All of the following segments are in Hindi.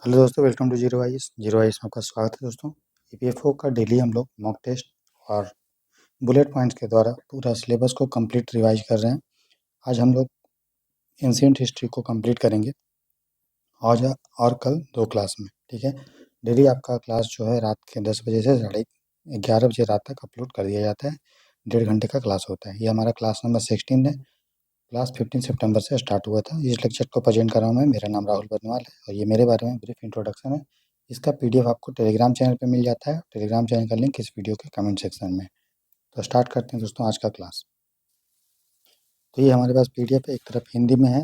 हेलो दोस्तों, वेलकम टू जीरो आइस में आपका स्वागत है दोस्तों। ईपीएफओ का डेली हम लोग मॉक टेस्ट और बुलेट पॉइंट्स के द्वारा पूरा सिलेबस को कंप्लीट रिवाइज कर रहे हैं। आज हम लोग एंशिएंट हिस्ट्री को कंप्लीट करेंगे आज और कल 2 क्लास में, ठीक है। डेली आपका क्लास जो है रात के 10 बजे से 11:30 बजे रात तक अपलोड कर दिया जाता है। 1.5 घंटे का क्लास होता है। ये हमारा क्लास नंबर 16 है। क्लास 15 सितंबर से स्टार्ट हुआ था। इस लेक्चर को प्रेजेंट कर रहा हूँ मैं। मेरा नाम राहुल बर्नवाल है और ये मेरे बारे में ब्रीफ इंट्रोडक्शन है। इसका पीडीएफ आपको टेलीग्राम चैनल पे मिल जाता है। टेलीग्राम चैनल का लिंक इस वीडियो के कमेंट सेक्शन में। तो स्टार्ट करते हैं दोस्तों आज का क्लास। तो ये हमारे पास पीडीएफ है, एक तरफ हिंदी में है,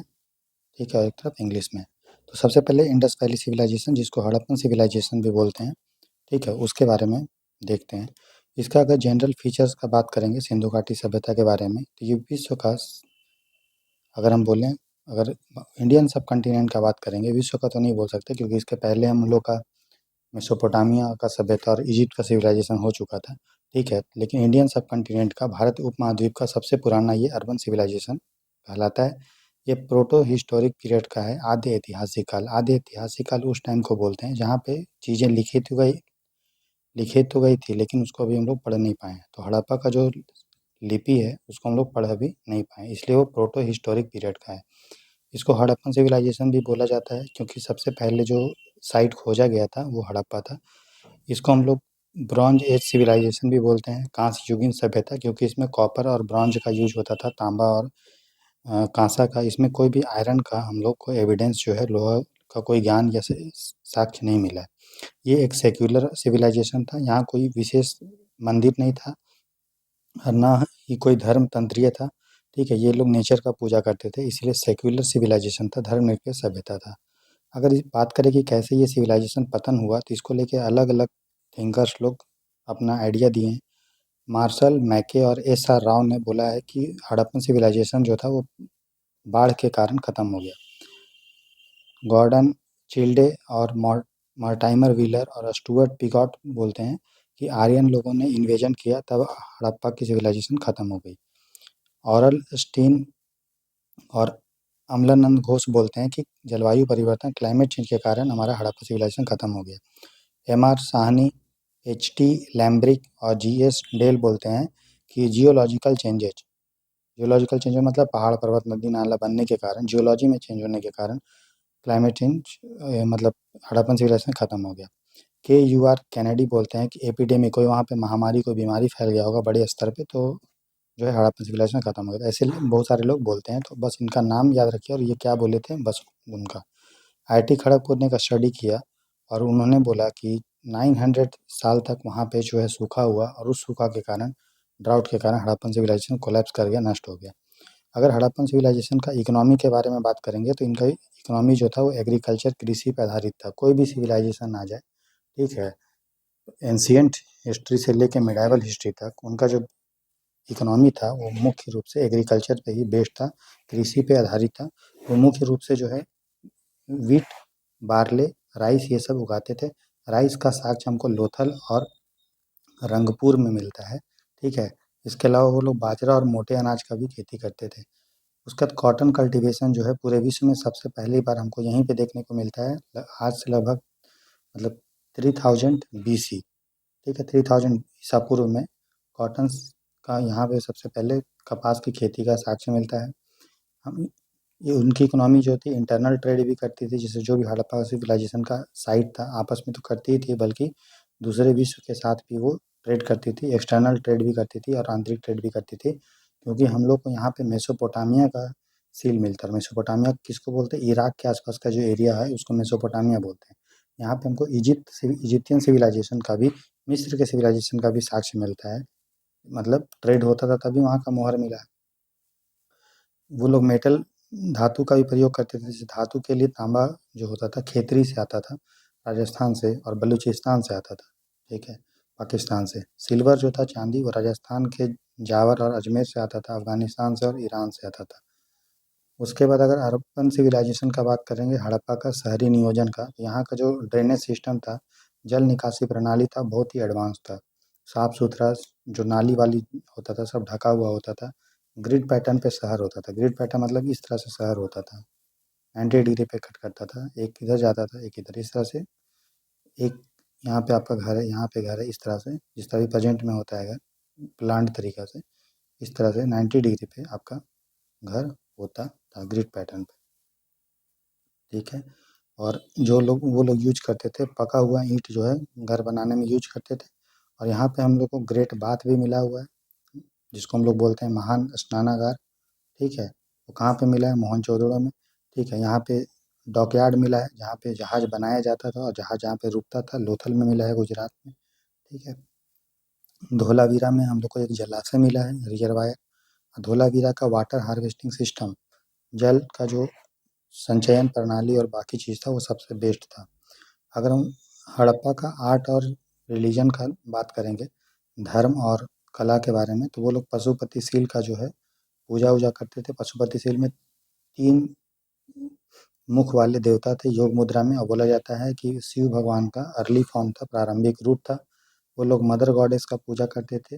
ठीक है, और एक तरफ इंग्लिश में है। तो सबसे पहले इंडस वैली सिविलाइजेशन, जिसको हड़प्पन सिविलाइजेशन भी बोलते हैं, ठीक है, उसके बारे में देखते हैं। इसका अगर जनरल फीचर्स का बात करेंगे सिंधु घाटी सभ्यता के बारे में, तो ये विश्व का, अगर हम बोलें, अगर इंडियन सब कॉन्टिनेंट का बात करेंगे, विश्व का तो नहीं बोल सकते क्योंकि इसके पहले हम लोग का मेसोपोटामिया का सभ्यता और इजिप्ट का सिविलाइजेशन हो चुका था, ठीक है। लेकिन इंडियन सब कॉन्टिनेंट का, भारत उपमहाद्वीप का सबसे पुराना ये अर्बन सिविलाइजेशन कहलाता है। ये प्रोटो हिस्टोरिक पीरियड का है, आद्य ऐतिहासिक काल। आद्य ऐतिहासिक काल उस टाइम को बोलते हैं जहाँ पे चीज़ें लिखित तो गई थी, लेकिन उसको अभी हम लोग पढ़ नहीं पाए हैं। तो हड़प्पा का जो लिपि है उसको हम लोग पढ़ भी नहीं पाए, इसलिए वो प्रोटो हिस्टोरिक पीरियड का है। इसको हड़प्पन सिविलाइजेशन भी बोला जाता है क्योंकि सबसे पहले जो साइट खोजा गया था वो हड़प्पा था। इसको हम लोग ब्रॉन्ज एज सिविलाइजेशन भी बोलते हैं, कांस्य युगीन सभ्यता, क्योंकि इसमें कॉपर और ब्रॉन्ज का यूज होता था, तांबा और कांसा का। इसमें कोई भी आयरन का हम लोग को एविडेंस जो है, लोहा का कोई ज्ञान या साक्ष्य नहीं मिला है। ये एक सेक्युलर सिविलाइजेशन था। यहाँ कोई विशेष मंदिर नहीं था और ना ही कोई धर्म तंत्रीय था, ठीक है। ये लोग नेचर का पूजा करते थे, इसलिए सेक्युलर सिविलाइजेशन था, धर्मनिरपेक्ष सभ्यता था। अगर इस बात करें कि कैसे ये सिविलाइजेशन पतन हुआ, तो इसको लेके अलग अलग थिंकर्स लोग अपना आइडिया दिए हैं। मार्शल मैके और एस आर राव ने बोला है कि हड़प्पन सिविलाइजेशन जो था वो बाढ़ के कारण ख़त्म हो गया। गॉर्डन चिल्डे और मॉर्टाइमर व्हीलर और स्टुअर्ट पिगॉट बोलते हैं कि आर्यन लोगों ने इन्वेजन किया, तब हड़प्पा की सिविलाइजेशन ख़त्म हो गई। ऑरल स्टीन और अमलानंद घोष बोलते हैं कि जलवायु परिवर्तन, क्लाइमेट चेंज के कारण हमारा हड़प्पा सिविलाइजेशन ख़त्म हो गया। M R Sahni, H T Lambrick और जी एस डेल बोलते हैं कि जियोलॉजिकल चेंजेज मतलब पहाड़ पर्वत नदी नाला बनने के कारण, जियोलॉजी में चेंज होने के कारण क्लाइमेट चेंज, मतलब हड़प्पन सिविलाइजेशन ख़त्म हो गया। के यू आर कैनेडी बोलते हैं कि एपिडेमिक, कोई वहाँ पे महामारी, कोई बीमारी फैल गया होगा बड़े स्तर पे, तो जो है हड़प्पन सिविलाइजेशन खत्म हो गया। ऐसे बहुत सारे लोग बोलते हैं, तो बस इनका नाम याद रखिए और ये क्या बोले थे बस उनका। आईआईटी खड़गपुर ने एक स्टडी किया और उन्होंने बोला कि 900 साल तक वहाँ पे जो है सूखा हुआ और उस सूखा के कारण, ड्राउट के कारण हड़प्पन सिविलाइजेशन कोलैप्स कर गया, नष्ट हो गया। अगर हड़प्पन सिविलाइजेशन का इकोनॉमी के बारे में बात करेंगे तो इनका इकोनॉमी जो था वो एग्रीकल्चर, कृषि पर आधारित था। कोई भी सिविलाइजेशन आ जाए, ठीक है, एंशियंट हिस्ट्री से लेके मिडाइवल हिस्ट्री तक, उनका जो इकोनॉमी था वो मुख्य रूप से एग्रीकल्चर पे ही बेस्ड था, कृषि पे आधारित था। वो मुख्य रूप से जो है वीट, बार्ले, राइस ये सब उगाते थे। राइस का साक्ष्य हमको लोथल और रंगपुर में मिलता है, ठीक है। इसके अलावा वो लोग बाजरा और मोटे अनाज का भी खेती करते थे। उसके बाद कॉटन कल्टीवेशन जो है पूरे विश्व में सबसे पहली बार हमको यहीं पे देखने को मिलता है, आज से लगभग, मतलब 3000 BC, ठीक है, 3000 ईसा पूर्व में कॉटन का यहाँ पे सबसे पहले कपास की खेती का साक्ष्य मिलता है। हम ये उनकी इकोनॉमी जो थी इंटरनल ट्रेड भी करती थी, जिससे जो भी हड़प्पा सिविलाइजेशन का साइट था आपस में तो करती ही थी, बल्कि दूसरे विश्व के साथ भी वो ट्रेड करती थी, एक्सटर्नल ट्रेड भी करती थी और आंतरिक ट्रेड भी करती थी। क्योंकि हम लोग को यहाँ पे मेसोपोटामिया का सील मिलता है। मेसोपोटामिया किसको बोलते हैं? इराक के आसपास का जो एरिया है उसको मेसोपोटामिया बोलते हैं। यहाँ पे हमको इजिप्तियन सिविलाइजेशन का भी, मिस्र के सिविलाइजेशन का भी साक्ष्य मिलता है। मतलब ट्रेड होता था तभी वहाँ का मोहर मिला है। वो लोग मेटल, धातु का भी प्रयोग करते थे। जैसे धातु के लिए तांबा जो होता था खेतरी से आता था, राजस्थान से, और बलूचिस्तान से आता था, ठीक है, पाकिस्तान से। सिल्वर जो था, चांदी, वो राजस्थान के जावर और अजमेर से आता था, अफगानिस्तान से और ईरान से आता था। उसके बाद अगर हड़प्पन सिविलाइजेशन का बात करेंगे, हड़प्पा का शहरी नियोजन का, यहाँ का जो ड्रेनेज सिस्टम था, जल निकासी प्रणाली था, बहुत ही एडवांस था। साफ सुथरा, जो नाली वाली होता था सब ढका हुआ होता था। ग्रिड पैटर्न पे शहर होता था। ग्रिड पैटर्न मतलब इस तरह से शहर होता था, 90 डिग्री पे कट करता था, एक इधर जाता था एक इधर, इस तरह से एक यहाँ पे आपका घर है, यहाँ पे घर है, इस तरह से जिस तरह प्रेजेंट में होता है घर प्लांट तरीका से, इस तरह से 90 डिग्री पे आपका घर होता था ग्रिड पैटर्न पे। ठीक है, और जो लोग वो लोग यूज करते थे पका हुआ ईंट जो है घर बनाने में यूज करते थे। और यहाँ पे हम लोग को ग्रेट बाथ भी मिला हुआ है, जिसको हम लोग बोलते हैं महान स्नानागार। ठीक है, वो कहाँ पे मिला है? मोहनजोदड़ो में। ठीक है, यहाँ पे डॉकयार्ड मिला है जहाँ पे जहाज बनाया जाता था और जहाज जहाँ पे रुकता था, लोथल में मिला है गुजरात में। ठीक है, धोलावीरा में हम लोग को एक जलाशय मिला है, रिजर्वायर। धोलावीरा का वाटर हार्वेस्टिंग सिस्टम, जल का जो संचयन प्रणाली और बाकी चीज़ था वो सबसे बेस्ट था। अगर हम हड़प्पा का आर्ट और रिलीजन का बात करेंगे, धर्म और कला के बारे में, तो वो लोग पशुपतिशील का जो है पूजा वूजा करते थे। पशुपतिशील में 3 मुख वाले देवता थे योग मुद्रा में, और बोला जाता है कि शिव भगवान का अर्ली फॉर्म था, प्रारंभिक रूप था। वो लोग मदर गॉडेस का पूजा करते थे,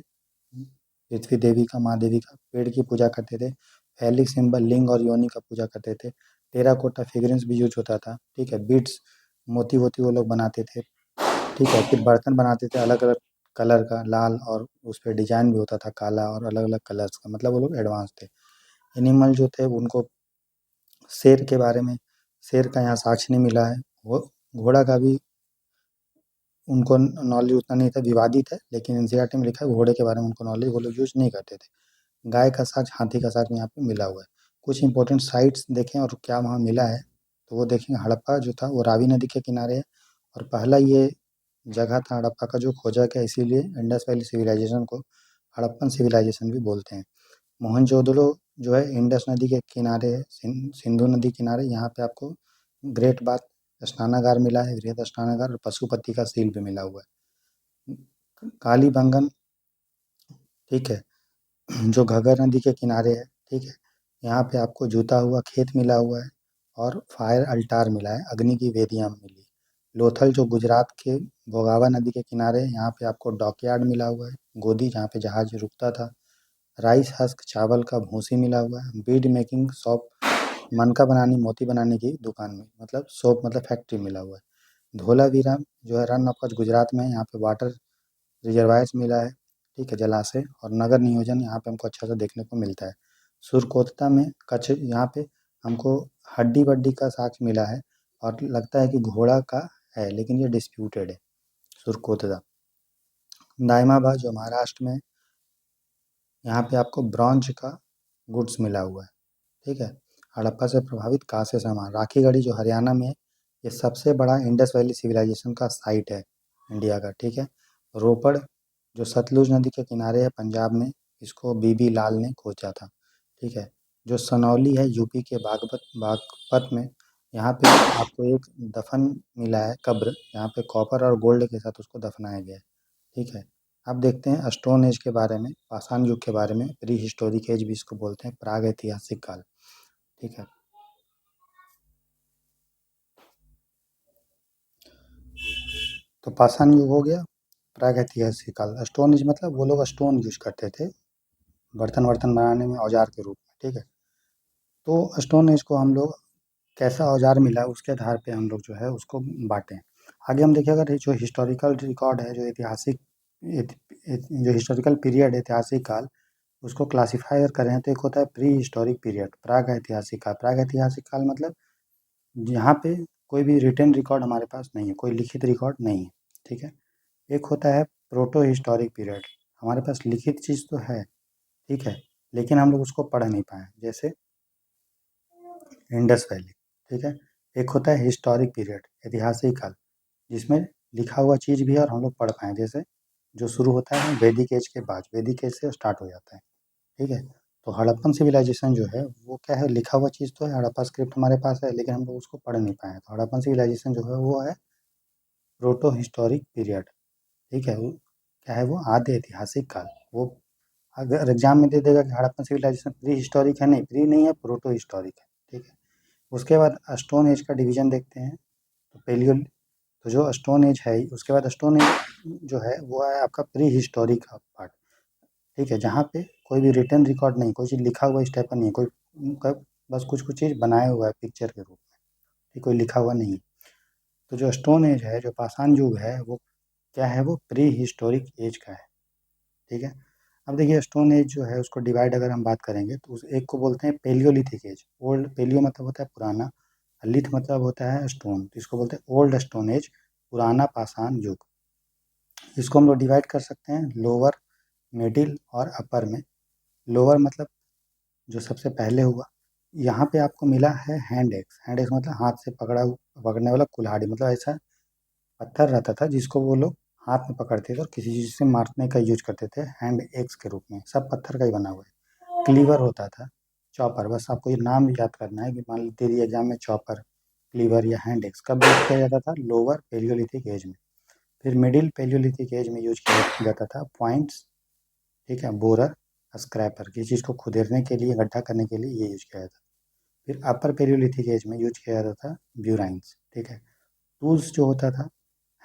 पृथ्वी देवी का, माँ देवी का। पेड़ की पूजा करते थे, फैलिक सिंबल लिंग और योनि का पूजा करते थे। टेराकोटा फिगरेंस भी यूज होता था। ठीक है, बीड्स मोती वोती वो लोग बनाते थे। ठीक है, फिर बर्तन बनाते थे अलग अलग कलर का, लाल, और उस पर डिजाइन भी होता था काला, और अलग अलग कलर्स का, मतलब वो लोग एडवांस थे। एनिमल जो थे उनको शेर के बारे में, शेर का यहाँ साक्ष्य नहीं मिला है। वो घोड़ा का भी उनको नॉलेज उतना नहीं था, विवादित है, लेकिन एनसीईआरटी में लिखा है घोड़े के बारे में उनको नॉलेज, वो लोग यूज नहीं करते थे। गाय का साक्ष्य, हाथी का साक्ष्य यहाँ पे मिला हुआ है। कुछ इंपॉर्टेंट साइट्स देखें और क्या वहाँ मिला है, तो वो देखेंगे। हड़प्पा जो था वो रावी नदी के किनारे है, और पहला ये जगह था हड़प्पा का जो खोजा गया, इसीलिए इंडस वैली सिविलाइजेशन को हड़प्पन सिविलाइजेशन भी बोलते हैं। मोहनजोदड़ो जो है इंडस नदी के किनारे है, सिंधु नदी किनारे। यहाँ पे आपको ग्रेट बाथ स्नानागार मिला है, वृहद स्नानागार, और पशुपति का सील भी मिला हुआ है। कालीबंगन, ठीक है, जो घगर नदी के किनारे है। ठीक है, यहाँ पे आपको जुता हुआ खेत मिला हुआ है, और फायर अल्टार मिला है, अग्नि की वेदियाँ मिली। लोथल जो गुजरात के भोगावा नदी के किनारे है, यहाँ पे आपको डॉकयार्ड मिला हुआ है, गोदी जहाँ पे जहाज रुकता था। राइस हस्क, चावल का भूसी मिला हुआ है। बीड मेकिंग शॉप, मनका बनानी, मोती बनाने की दुकान में, मतलब शॉप मतलब फैक्ट्री मिला हुआ है। धोलावीरा जो है रन ऑफ कच्छ गुजरात में है, यहाँ पे वाटर रिजर्वायर्स मिला है। ठीक है, जलाशय और नगर नियोजन यहाँ पे हमको अच्छा सा देखने को मिलता है। सुरकोतता में कच्छ, यहाँ पे हमको हड्डी वड्डी का साक्ष्य मिला है, और लगता है कि घोड़ा का है, लेकिन ये डिस्प्यूटेड है। सुरकोतदा, दाइमाबाद जो महाराष्ट्र में, यहाँ पे आपको ब्रॉन्ज का गुड्स मिला हुआ है। ठीक है, हड़प्पा से प्रभावित कांस्य सामान, राखीगढ़ी जो हरियाणा में है, ये सबसे बड़ा इंडस वैली सिविलाइजेशन का साइट है इंडिया का। ठीक है, रोपड़ जो सतलुज नदी के किनारे है पंजाब में, इसको बीबी लाल ने खोजा था। ठीक है, जो सनौली है यूपी के बागपत में, यहाँ पे आपको एक दफन मिला है, कब्र, यहाँ पे कॉपर और गोल्ड के साथ उसको दफनाया गया है। ठीक है, अब देखते हैं स्टोन एज के बारे में, पाषाण युग के बारे में, प्री हिस्टोरिक एज भी इसको बोलते हैं, प्राग ऐतिहासिक काल। ठीक है, तो पाषाण युग हो गया, प्राग ऐतिहासिक काल। स्टोन एज मतलब वो लोग स्टोन यूज करते थे बर्तन वर्तन बनाने में औजार के रूप में। ठीक है, तो स्टोन एज को हम लोग कैसा औजार मिला है उसके आधार पे हम लोग जो है उसको बांटें। आगे हम देखें, अगर ये जो हिस्टोरिकल रिकॉर्ड है, जो ऐतिहासिक जो हिस्टोरिकल पीरियड ऐतिहासिक काल, उसको क्लासिफाई अगर करें तो एक होता है प्री हिस्टोरिक पीरियड, प्राग ऐतिहासिक काल। प्राग ऐतिहासिक काल मतलब यहाँ पे कोई भी रिटन रिकॉर्ड हमारे पास नहीं है, कोई लिखित रिकॉर्ड नहीं है। ठीक है, एक होता है प्रोटो हिस्टोरिक पीरियड, हमारे पास लिखित चीज़ तो है। ठीक है, लेकिन हम लोग उसको पढ़ नहीं पाए, जैसे इंडस वैली। ठीक है, एक होता है हिस्टोरिक पीरियड, ऐतिहासिक काल, जिसमें लिखा हुआ चीज़ भी है और हम लोग पढ़ पाएँ, जैसे जो शुरू होता है वैदिक एज के बाद, वैदिक एज से स्टार्ट हो जाता है। ठीक है, तो हड़प्पन सिविलाइजेशन जो है वो क्या है, लिखा हुआ चीज़ तो है, हड़प्पा स्क्रिप्ट हमारे पास है, लेकिन हम लोग उसको पढ़ नहीं पाए। तो हड़प्पन सिविलाइजेशन जो है वो है प्रोटो हिस्टोरिक पीरियड। ठीक है, वो क्या है, वो आद्य ऐतिहासिक काल। वो अगर एग्जाम में दे देगा कि हड़प्पन सिविलाइजेशन प्री हिस्टोरिक है, नहीं, प्री नहीं है, प्रोटो हिस्टोरिक है। ठीक है, उसके बाद स्टोन एज का डिवीजन देखते हैं, तो पेलियो, तो जो स्टोन एज है उसके बाद स्टोन एज जो है वो है आपका प्री हिस्टोरिक का पार्ट। ठीक है, जहाँ पे कोई भी रिटन रिकॉर्ड नहीं, कोई चीज़ लिखा हुआ इस टाइप का नहीं है, कोई बस कुछ कुछ चीज़ बनाया हुआ है पिक्चर के रूप में। ये कोई लिखा हुआ नहीं है। तो जो स्टोन एज है, जो पाषाण युग है, वो क्या है, वो प्री हिस्टोरिक एज का है। ठीक है। अब देखिए स्टोन एज जो है उसको डिवाइड अगर हम बात करेंगे तो उस एक को बोलते हैं पेलियोलिथिक एज। ओल्ड, पेलियो मतलब होता है पुराना, लिथ मतलब होता है स्टोन, तो इसको बोलते हैं ओल्ड स्टोन एज, पुराना पाषाण युग। इसको हम लोग डिवाइड कर सकते हैं लोअर, मिडिल और अपर में। लोअर मतलब जो सबसे पहले हुआ, यहाँ पे आपको मिला है हैंड एक्स। हैंड एक्स मतलब हाथ से पकड़ने वाला कुल्हाड़ी, मतलब ऐसा पत्थर रहता था जिसको वो लोग हाथ में पकड़ते थे और किसी चीज़ से मारने का यूज करते थे हैंड एक्स के रूप में। सब पत्थर का ही बना हुआ है। क्लीवर होता था, चॉपर, बस आपको ये नाम याद करना है कि मान लीजिए तेरी एग्जाम में चॉपर, क्लीवर या हैंड एक्स कब यूज किया जाता था, लोअर पेलियोलिथिक एज में। फिर मिडिल पेलियोलिथिक एज में यूज किया जाता था पॉइंट्स, ठीक है, बोरर, स्क्रैपर, किसी चीज़ को खुदेरने के लिए, गड्ढा करने के लिए ये यूज किया जाता था। फिर अपर पेलियोलिथिक एज में यूज किया जाता था ब्यूराइंस। ठीक है। टूल्स जो होता था,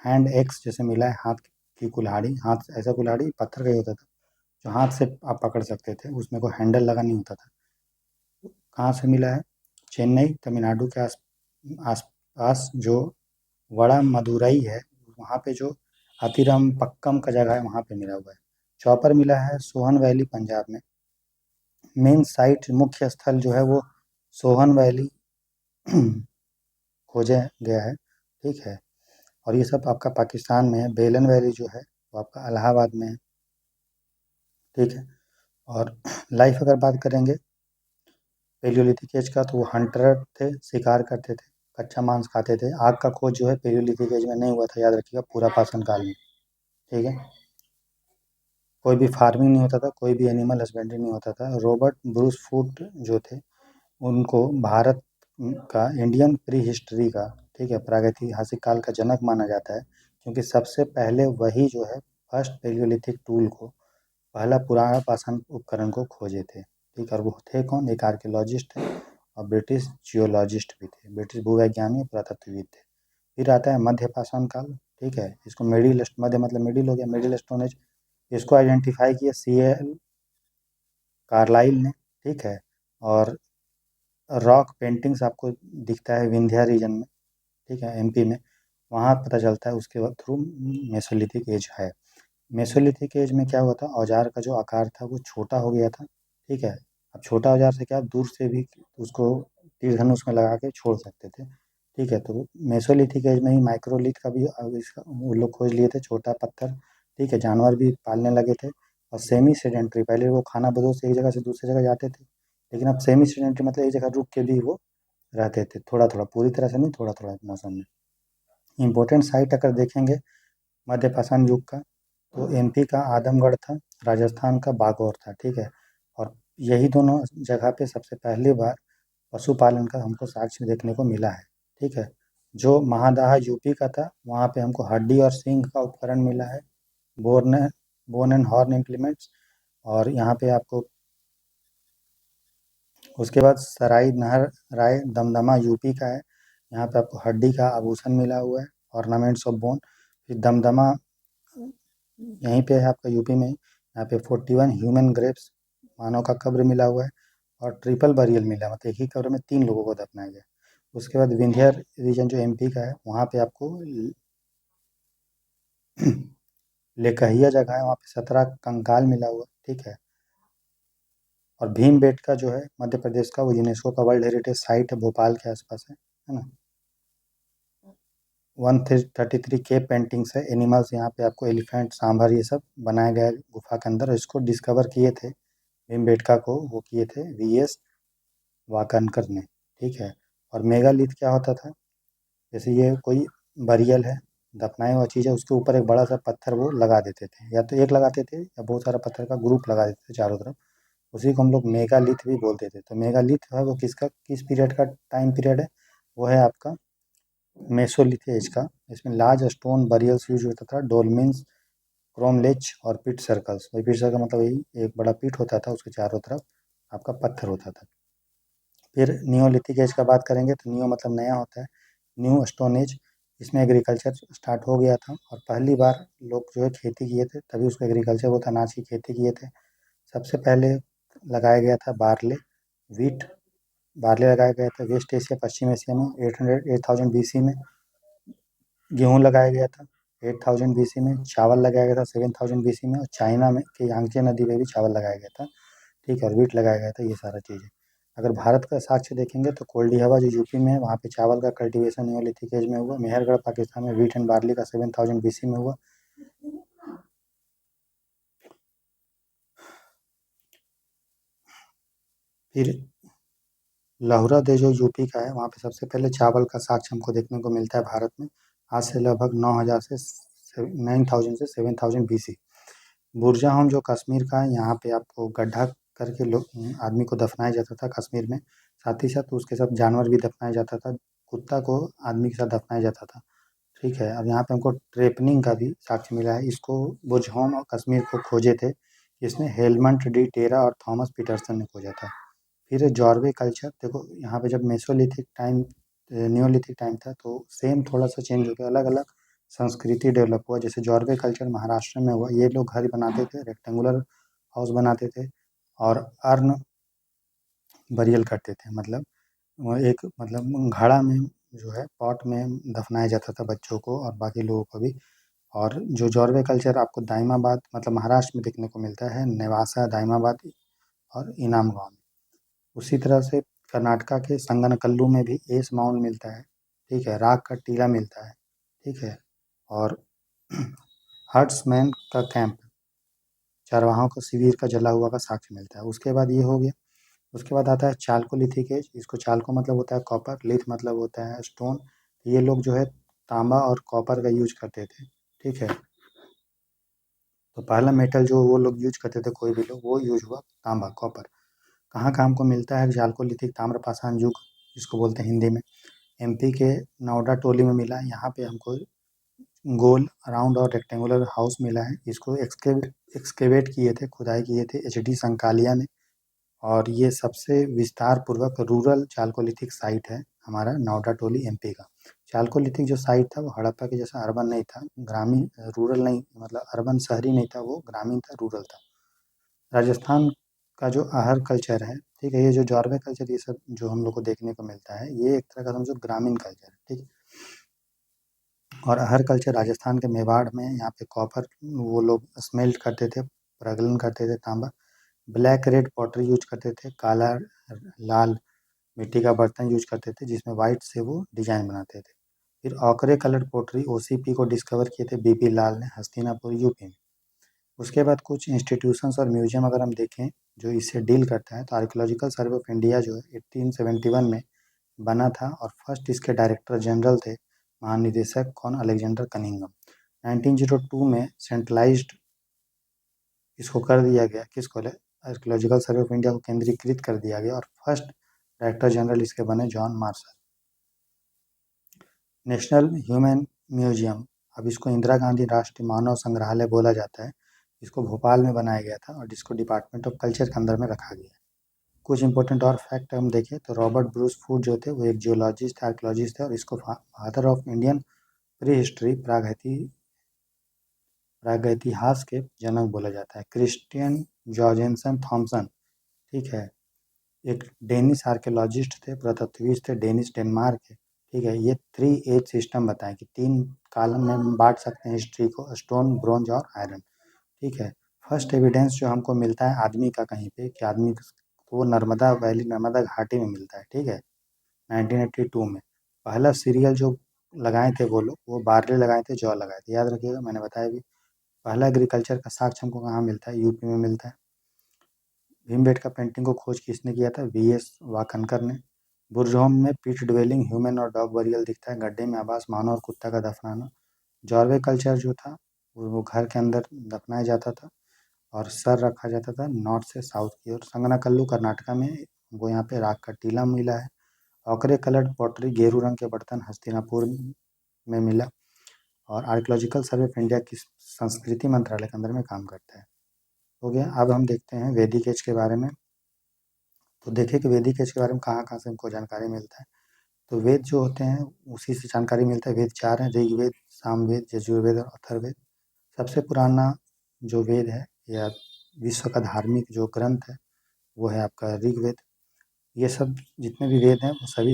हैंड एक्स जैसे मिला है, हाथ की कुल्हाड़ी, हाथ ऐसा कुल्हाड़ी पत्थर का ही होता था जो हाथ से आप पकड़ सकते थे, उसमें कोई हैंडल लगा नहीं होता था। कहाँ से मिला है, चेन्नई तमिलनाडु के आसपास जो वड़ा मदुरई है, वहाँ पे जो अतिरम पक्कम का जगह है वहाँ पे मिला हुआ है। चॉपर मिला है सोहन वैली पंजाब में। मेन साइट, मुख्य स्थल जो है वो सोहन वैली खोजा गया है। ठीक है। और ये सब आपका पाकिस्तान में है। बेलन वैली जो है वो आपका इलाहाबाद में है। ठीक है। और लाइफ अगर बात करेंगे पेलियोलिथिक एज का, तो वो हंटर थे, शिकार करते थे, कच्चा मांस खाते थे। आग का खोज जो है पेलियोलिथिक एज में नहीं हुआ था, याद रखिएगा, पूरा पाषाण काल में। ठीक है। कोई भी फार्मिंग नहीं होता था, कोई भी एनिमल हस्बेंड्री नहीं होता था। रॉबर्ट ब्रूस फूट जो थे, उनको भारत का, इंडियन प्री हिस्ट्री का, ठीक है, प्रागैतिहासिक काल का जनक माना जाता है, क्योंकि सबसे पहले वही जो है फर्स्ट पेलियोलिथिक टूल को, पहला पुराना पाषाण उपकरण को खोजे थे। ठीक है। और वो थे कौन, एक आर्कियोलॉजिस्ट थे और ब्रिटिश जियोलॉजिस्ट भी थे, ब्रिटिश भूवैज्ञानिक और पुरातत्वविद थे। फिर आता है मध्य पाषाण काल। ठीक है। इसको मिडिल, मध्य मतलब मिडिल हो गया, मिडिल स्टोन एज। इसको आइडेंटिफाई किया C.L. कार्लाइल ने। ठीक है। और रॉक पेंटिंग्स आपको दिखता है विंध्या रीजन में, ठीक है, MP में, वहाँ पता चलता है उसके थ्रू मेसोलिथिक एज है। मेसोलिथिक एज में क्या हुआ था, औजार का जो आकार था वो छोटा हो गया था। ठीक है। अब छोटा औजार से क्या, दूर से भी उसको तीर धनुष में लगा के छोड़ सकते थे। ठीक है। तो मेसोलिथिक एज में ही माइक्रोलिथ का भी इसका वो लोग खोज लिए थे, छोटा पत्थर। ठीक है। जानवर भी पालने लगे थे। और सेमी सेडेंट्री, पहले वो खाना बदोश से एक जगह से दूसरी जगह जाते थे, लेकिन अब सेमी सेडेंट्री मतलब एक जगह रुक के भी वो रहते थे, थोड़ा थोड़ा, पूरी तरह से नहीं, थोड़ा थोड़ा मौसम में। इम्पोर्टेंट साइट अगर देखेंगे मध्य पाषाण युग का, तो MP का आदमगढ़ था, राजस्थान का बागौर था। ठीक है। और यही दोनों जगह पे सबसे पहली बार पशुपालन का हमको साक्ष्य देखने को मिला है। ठीक है। जो महादाह यूपी का था, वहाँ पे हमको हड्डी और सींग का उपकरण मिला है, bone bone and horn implements. और यहाँ पे आपको, उसके बाद सराय नहर राय दमदमा यूपी का है, यहाँ पे आपको हड्डी का आभूषण मिला हुआ है, ऑर्नामेंट्स ऑफ बोन। फिर दमदमा यहीं पे है आपका यूपी में ही। यहाँ पे 41 ह्यूमन ग्रेव्स, मानव का कब्र मिला हुआ है, और ट्रिपल बरियल मिला, मतलब एक ही कब्र में 3 लोगों को दफनाया गया। उसके बाद विंध्य रीजन जो MP का है, वहाँ पे आपको लेकहिया जगह है, वहाँ पे 17 कंकाल मिला हुआ है। ठीक है। और भीमबेटका जो है मध्य प्रदेश का, वो यूनेस्को का वर्ल्ड हेरिटेज साइट है, भोपाल के आसपास है ना। 133 केव पेंटिंग्स है, एनिमल्स यहाँ पे आपको एलिफेंट, सांभर, ये सब बनाया गया है गुफा के अंदर। और इसको डिस्कवर किए थे भीमबेटका को, वो किए थे VS वाकनकर ने। ठीक है। और मेगालिथ क्या होता था, जैसे ये कोई बरियल है, दफनाया हुआ चीज़ है, उसके ऊपर एक बड़ा सा पत्थर वो लगा देते थे, या तो एक लगाते थे या बहुत सारा पत्थर का ग्रुप लगा देते थे चारों तरफ। उसी को हम लोग मेगालिथ भी बोलते थे। तो मेगालिथ है वो किसका, किस पीरियड का टाइम पीरियड है, वो है आपका मेसोलिथ एज का। इसमें लार्ज स्टोन बरियल्स यूज होता था, डोलमेन्स, क्रोमलेच और पिट सर्कल्स। वही पिट सर्कल मतलब वही एक बड़ा पिट होता था, उसके चारों तरफ आपका पत्थर होता था। फिर नियोलिथिक एज का बात करेंगे तो नियो मतलब नया होता है, न्यू स्टोन एज। इसमें एग्रीकल्चर स्टार्ट हो गया था, और पहली बार लोग जो है खेती किए थे, तभी उसको एग्रीकल्चर बोलते, अनाज की खेती किए थे। सबसे पहले लगाया गया था बार्ले, वीट, बार्ली लगाया गया था वेस्ट एशिया पश्चिम एशिया में 8000 BC में। गेहूँ लगाया गया था 8000 BC में। चावल लगाया गया था 7000 BC में। और चाइना में कि यांगचे नदी में भी चावल लगाया गया था, ठीक है, और वीट लगाया गया था, ये सारा चीज़ें। अगर भारत का साक्ष्य देखेंगे तो कोल्डी हवा जो यूपी में है, वहाँ पे चावल का कल्टीवेशन नियोलिथिक एज में हुआ। मेहरगढ़ पाकिस्तान में वीट एंड बार्ली का 7000 BC में हुआ। फिर लाहौरा दे जो यूपी का है, वहाँ पे सबसे पहले चावल का साक्ष्य हमको देखने को मिलता है भारत में, आज से लगभग 9000 से 7000 BC। बुरजाहोम जो कश्मीर का है, यहाँ पे आपको गड्ढा करके लोग आदमी को दफनाया जाता था कश्मीर में। साथ ही साथ उसके साथ जानवर भी दफनाया जाता था, कुत्ता को आदमी के साथ दफनाया जाता था, ठीक है। अब यहाँ पे हमको ट्रेपनिंग का भी साक्ष्य मिला है। इसको बुरजाहोम और कश्मीर को खोजे थे, इसने हेलमंट डी टेरा और थॉमस पीटरसन ने खोजा था। फिर जॉर्वे कल्चर देखो, यहाँ पे जब मेसोलिथिक टाइम नियोलिथिक टाइम था तो सेम थोड़ा सा चेंज हो गया, अलग अलग संस्कृति डेवलप हुआ। जैसे जॉर्वे कल्चर महाराष्ट्र में हुआ, ये लोग घर बनाते थे, रेक्टेंगुलर हाउस बनाते थे और अर्न बरियल करते थे, मतलब वो एक मतलब घड़ा में जो है पॉट में दफनाया जाता था बच्चों को और बाकी लोगों को भी। और जो जॉर्वे कल्चर आपको दाइमाबाद मतलब महाराष्ट्र में देखने को मिलता है, नेवासा दाइमाबाद और इनाम गाँव में। उसी तरह से कर्नाटका के संगनकल्लू में भी एस माउंट मिलता है, ठीक है, राग का टीला मिलता है, ठीक है। और हर्ट्समैन का कैंप, चरवाहों को शिविर का जला हुआ का साक्ष्य मिलता है। उसके बाद ये हो गया। उसके बाद आता है चालकोलिथिक एज। इसको चालको मतलब होता है कॉपर, लिथ मतलब होता है स्टोन। ये लोग जो है तांबा और कॉपर का यूज करते थे, ठीक है। तो पहला मेटल जो वो लोग यूज करते थे, कोई भी लोग, वो यूज हुआ तांबा कॉपर। कहाँ कहाँ हमको मिलता है चालकोलिथिक ताम्रपाषाण युग, जिसको बोलते हैं हिंदी में, एमपी के नौडा टोली में मिला। यहाँ पे हमको गोल राउंड और रेक्टेंगुलर हाउस मिला है। इसको एक्सकेवेट किए थे, खुदाई किए थे एचडी संकालिया ने। और ये सबसे विस्तार पूर्वक रूरल चालकोलिथिक साइट है हमारा नौडा टोली एमपी का। चालकोलिथिक जो साइट था वो हड़प्पा के जैसा अर्बन नहीं था, ग्रामीण रूरल नहीं, मतलब अर्बन शहरी नहीं था, वो ग्रामीण था, रूरल था। राजस्थान का जो आहर कल्चर है, ठीक है, ये जो जॉर्वे कल्चर, ये सब जो हम लोग को देखने को मिलता है, ये एक तरह का समझो ग्रामीण कल्चर है, ठीक है। और आहर कल्चर राजस्थान के मेवाड़ में, यहाँ पे कॉपर वो लोग स्मेल्ट करते थे, प्रगलन करते थे तांबा। ब्लैक रेड पॉटरी यूज करते थे, काला लाल मिट्टी का बर्तन यूज करते थे जिसमें वाइट से वो डिजाइन बनाते थे। फिर ऑकरे कलर्ड पोट्री ओसीपी को डिस्कवर किए थे बीपी लाल ने, हस्तिनापुर यूपी में। उसके बाद कुछ इंस्टीट्यूशंस और म्यूजियम अगर हम देखें जो इससे डील करता है, तो आर्कियोलॉजिकल सर्वे ऑफ इंडिया जो है 1871 में बना था और फर्स्ट इसके डायरेक्टर जनरल थे महानिदेशक कौन, अलेक्जेंडर कनिंघम। 1902 में सेंट्रलाइज्ड इसको कर दिया गया, किसको, आर्कियोलॉजिकल सर्वे ऑफ इंडिया को केंद्रीकृत कर दिया गया और फर्स्ट डायरेक्टर जनरल इसके बने John Marshall. National human museum, अब इसको इंदिरा गांधी राष्ट्रीय मानव संग्रहालय बोला जाता है। इसको भोपाल में बनाया गया था और जिसको डिपार्टमेंट ऑफ कल्चर के अंदर में रखा गया है। कुछ इंपॉर्टेंट और फैक्ट हम देखें तो रॉबर्ट ब्रूस फूड जो थे वो एक जियोलॉजिस्ट आर्कियोलॉजिस्ट थे और इसको father of Indian prehistory प्रागैतिहास के जनक बोला जाता है। क्रिस्टियन जॉर्जेंसन थॉमसन, ठीक है, एक डेनिश आर्कियोलॉजिस्ट थे, पुरातत्वविद थे, डेनिश डेनमार्क के, ठीक है। ये 3 एज सिस्टम बताएं कि 3 कॉलम में हम बांट सकते हैं हिस्ट्री को, स्टोन, ब्रोंज और आयरन, ठीक है। फर्स्ट एविडेंस जो हमको मिलता है आदमी का कहीं पे कि आदमी को नर्मदा वैली, नर्मदा घाटी में मिलता है, ठीक है, 1982 में। पहला सीरियल जो लगाए थे वो लोग, वो बार्ले लगाए थे, जौ लगाए थे, याद रखिएगा, मैंने बताया भी। पहला एग्रीकल्चर का साक्ष्य हमको कहाँ मिलता है, यूपी में मिलता है। भीमबेटका पेंटिंग को खोज किसने किया था, वीएस वाकनकर ने। बुरजहोम में पीट ड्वेलिंग ह्यूमन और डॉग बरियल दिखता है, गड्ढे में आवास मानव और कुत्ता का दफनाना। जॉर्वे कल्चर जो था वो घर के अंदर दफनाया जाता था और सर रखा जाता था नॉर्थ से साउथ की ओर। संगनाकल्लू कर्नाटका में वो यहाँ पे राग का टीला मिला है। ऑकरे कलर्ड पॉटरी गेरू रंग के बर्तन हस्तिनापुर में मिला। और आर्कियोलॉजिकल सर्वे ऑफ इंडिया की संस्कृति मंत्रालय के अंदर में काम करता है। हो गया। अब हम देखते हैं वैदिक एज के बारे में। तो देखें कि वैदिक एज के बारे में कहाँ कहाँ से हमको जानकारी मिलता है। तो वेद जो होते हैं उसी से जानकारी मिलता है। वेद 4 हैं, ऋग्वेद, सामवेद, यजुर्वेद और अथर्ववेद। सबसे पुराना जो वेद है या विश्व का धार्मिक जो ग्रंथ है वो है आपका ऋग्वेद। ये सब जितने भी वेद हैं वो सभी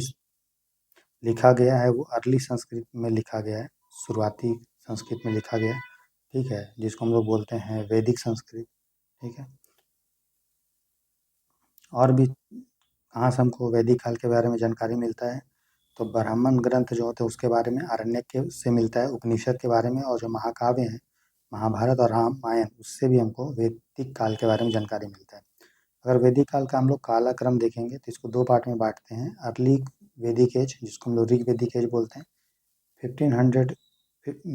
लिखा गया है वो अर्ली संस्कृत में लिखा गया है, शुरुआती संस्कृत में लिखा गया है, ठीक है, जिसको हम लोग बोलते हैं वैदिक संस्कृत, ठीक है। और भी कहाँ से हमको वैदिक काल के बारे में जानकारी मिलता है, तो ब्राह्मण ग्रंथ जो होते हैं उसके बारे में, आरण्यक के से मिलता है, उपनिषद के बारे में, और जो महाकाव्य हैं महाभारत और रामायण उससे भी हमको वैदिक काल के बारे में जानकारी मिलता है। अगर वैदिक काल का हम लोग कालक्रम देखेंगे तो इसको दो पार्ट में बांटते हैं, अर्ली वैदिक एज जिसको हम लोग ऋग वैदिक एज बोलते हैं, 1500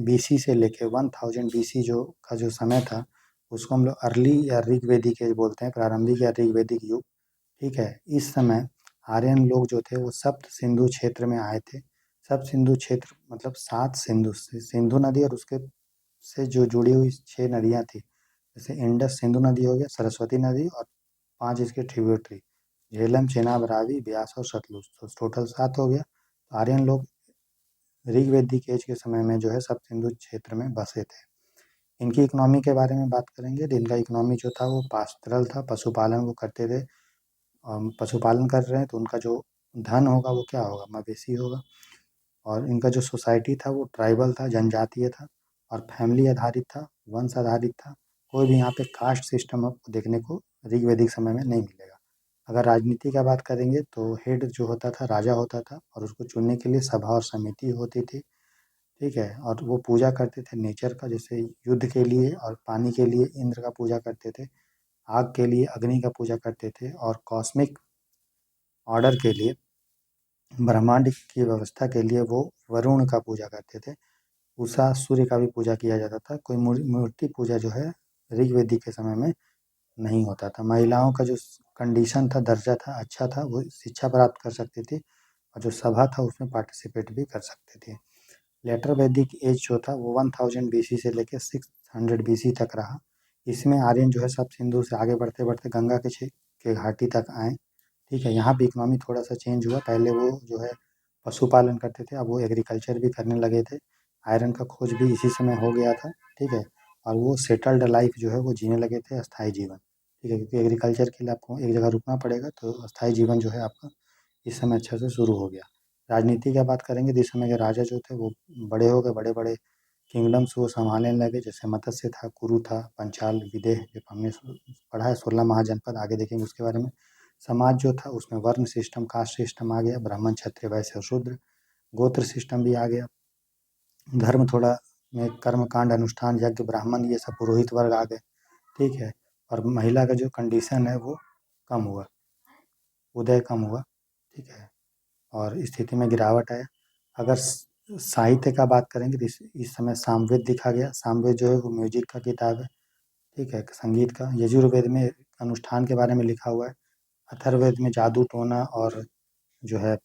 बीसी से लेके 1000 बीसी जो का जो समय था उसको हम लोग अर्ली या ऋग वैदिक एज बोलते हैं, प्रारंभिक या ऋग वैदिक युग, ठीक है। इस समय आर्यन लोग जो थे वो सप्त सिंधु क्षेत्र में आए थे। सप्त सिंधु क्षेत्र मतलब 7 सिंधु, सिंधु नदी और उसके से जो जुड़ी हुई 6 नदियाँ थी, जैसे इंडस सिंधु नदी हो गया, सरस्वती नदी और 5 इसके ट्रिब्यूटरी, झेलम, चेनाब, रावी, ब्यास और सतलुज, तो टोटल 7 हो गया। तो आर्यन लोग ऋग वैदिक एज के समय में जो है सप्त सिंधु क्षेत्र में बसे थे। इनकी इकोनॉमी के बारे में बात करेंगे तो इनका इकोनॉमी जो था वो पास्टरल था, पशुपालन वो करते थे। पशुपालन कर रहे हैं तो उनका जो धन होगा वो क्या होगा, मवेशी होगा। और इनका जो सोसाइटी था वो ट्राइबल था, जनजातीय था, और फैमिली आधारित था, वंश आधारित था। कोई भी यहाँ पे कास्ट सिस्टम आपको देखने को ऋग वैदिक समय में नहीं मिलेगा। अगर राजनीति का बात करेंगे तो हेड जो होता था राजा होता था, और उसको चुनने के लिए सभा और समिति होती थी, ठीक है। और वो पूजा करते थे नेचर का, जैसे युद्ध के लिए और पानी के लिए इंद्र का पूजा करते थे, आग के लिए अग्नि का पूजा करते थे, और कॉस्मिक ऑर्डर के लिए, ब्रह्मांड की व्यवस्था के लिए वो वरुण का पूजा करते थे। उषा सूर्य का भी पूजा किया जाता था। कोई मूर्ति पूजा जो है ऋग वेदिक के समय में नहीं होता था। महिलाओं का जो कंडीशन था, दर्जा था, अच्छा था, वो शिक्षा प्राप्त कर सकती थी, और जो सभा था उसमें पार्टिसिपेट भी कर सकते थे। लेटर वैदिक एज जो था वो 1000 बीसी से लेकर 600 बीसी तक रहा। इसमें आर्यन जो है सब सिंधु से आगे बढ़ते बढ़ते गंगा के घाटी तक आए, ठीक है। यहाँ भी इकोनॉमी थोड़ा सा चेंज हुआ, पहले वो जो है पशुपालन करते थे, अब वो एग्रीकल्चर भी करने लगे थे। आयरन का खोज भी इसी समय हो गया था, ठीक है। और वो सेटल्ड लाइफ जो है वो जीने लगे थे, अस्थाई जीवन, ठीक है, क्योंकि एग्रीकल्चर के लिए आपको एक जगह रुकना पड़ेगा, तो अस्थाई जीवन जो है आपका इस समय अच्छे से शुरू हो गया। राजनीति की बात करेंगे तो इस समय के राजा जो थे वो बड़े हो गए, बड़े बड़े किंगडम्स वो संभालने लगे, जैसे मत्स्य था, कुरु था, पंचाल, विदेह, जो हमने पढ़ा है 16 महाजनपद, आगे देखेंगे उसके बारे में। समाज जो था उसमें वर्ण सिस्टम, कास्ट सिस्टम आ गया, ब्राह्मण, क्षत्रिय, वैश्य और शूद्र। गोत्र सिस्टम भी आ गया। धर्म थोड़ा में कर्म कांड, अनुष्ठान, यज्ञ, ब्राह्मण, ये सब पुरोहित वर्ग आ गए, ठीक है। और महिला का जो कंडीशन है वो कम हुआ, उदय कम हुआ, ठीक है, और स्थिति में गिरावट आया। अगर साहित्य का बात करेंगे तो इस समय सामवेद लिखा गया। सामवेद जो है वो म्यूजिक का किताब है, ठीक है, संगीत का। यजुर्वेद में अनुष्ठान के बारे में लिखा हुआ है। अथर्ववेद में जादू टोना और जो है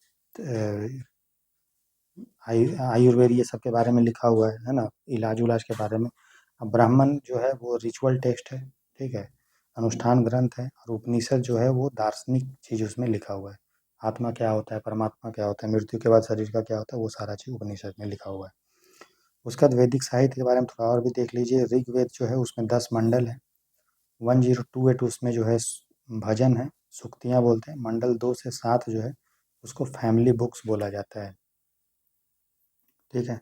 आयुर्वेद ये सब के बारे में लिखा हुआ है ना, इलाज उलाज के बारे में। अब ब्राह्मण जो है वो रिचुअल टेक्स्ट है, ठीक है, अनुष्ठान ग्रंथ है। और उपनिषद जो है वो दार्शनिक चीज़ उसमें लिखा हुआ है, आत्मा क्या होता है, परमात्मा क्या होता है, मृत्यु के बाद शरीर का क्या होता है, वो सारा चीज़ उपनिषद में लिखा हुआ है। उसके बाद वैदिक साहित्य के बारे में थोड़ा और भी देख लीजिए। ऋग्वेद जो है उसमें 10 मंडल है, 1028 उसमें जो है भजन है, सूक्तियाँ बोलते हैं। मंडल 2 से 7 जो है उसको फैमिली बुक्स बोला जाता है, ठीक है।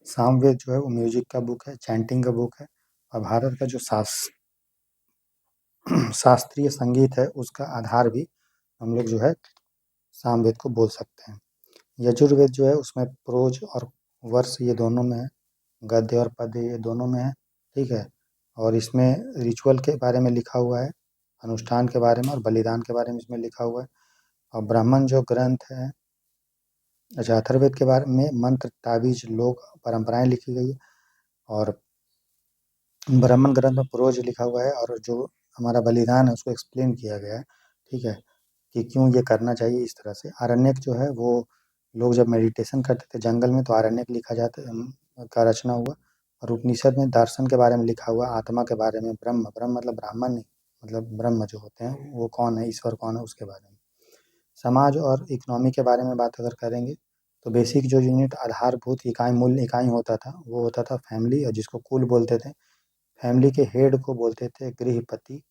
सामवेद जो है वो म्यूजिक का बुक है, चैंटिंग का बुक है। और भारत का जो शास्त्रीय संगीत है उसका आधार भी हम लोग जो है सामवेद को बोल सकते हैं। यजुर्वेद जो है उसमें प्रोज और वर्स ये दोनों में है, गद्य और पद्य ये दोनों में है, ठीक है। और इसमें रिचुअल के बारे में लिखा हुआ है, अनुष्ठान के बारे में और बलिदान के बारे में इसमें लिखा हुआ है। और ब्राह्मण जो ग्रंथ है, अच्छा, अथर्ववेद के बारे में मंत्र, ताबीज, लोक परंपराएं लिखी गई है। और ब्राह्मण ग्रंथ में प्रोज लिखा हुआ है, और जो हमारा बलिदान है उसको एक्सप्लेन किया गया है, ठीक है, कि क्यों ये करना चाहिए इस तरह से। आरण्यक जो है वो लोग जब मेडिटेशन करते थे जंगल में तो आरण्यक लिखा जाता का रचना हुआ। और उपनिषद में दर्शन के बारे में लिखा हुआ, आत्मा के बारे में, ब्रह्म, ब्रह्म मतलब ब्राह्मण नहीं, मतलब ब्रह्म जो होते हैं वो कौन है, ईश्वर कौन है, उसके बारे में। समाज और इकोनॉमी के बारे में बात अगर करेंगे तो बेसिक जो यूनिट, आधारभूत इकाई, मूल्य इकाई होता था वो होता था फैमिली, और जिसको कुल बोलते थे। फैमिली के हेड को बोलते थे गृहपति,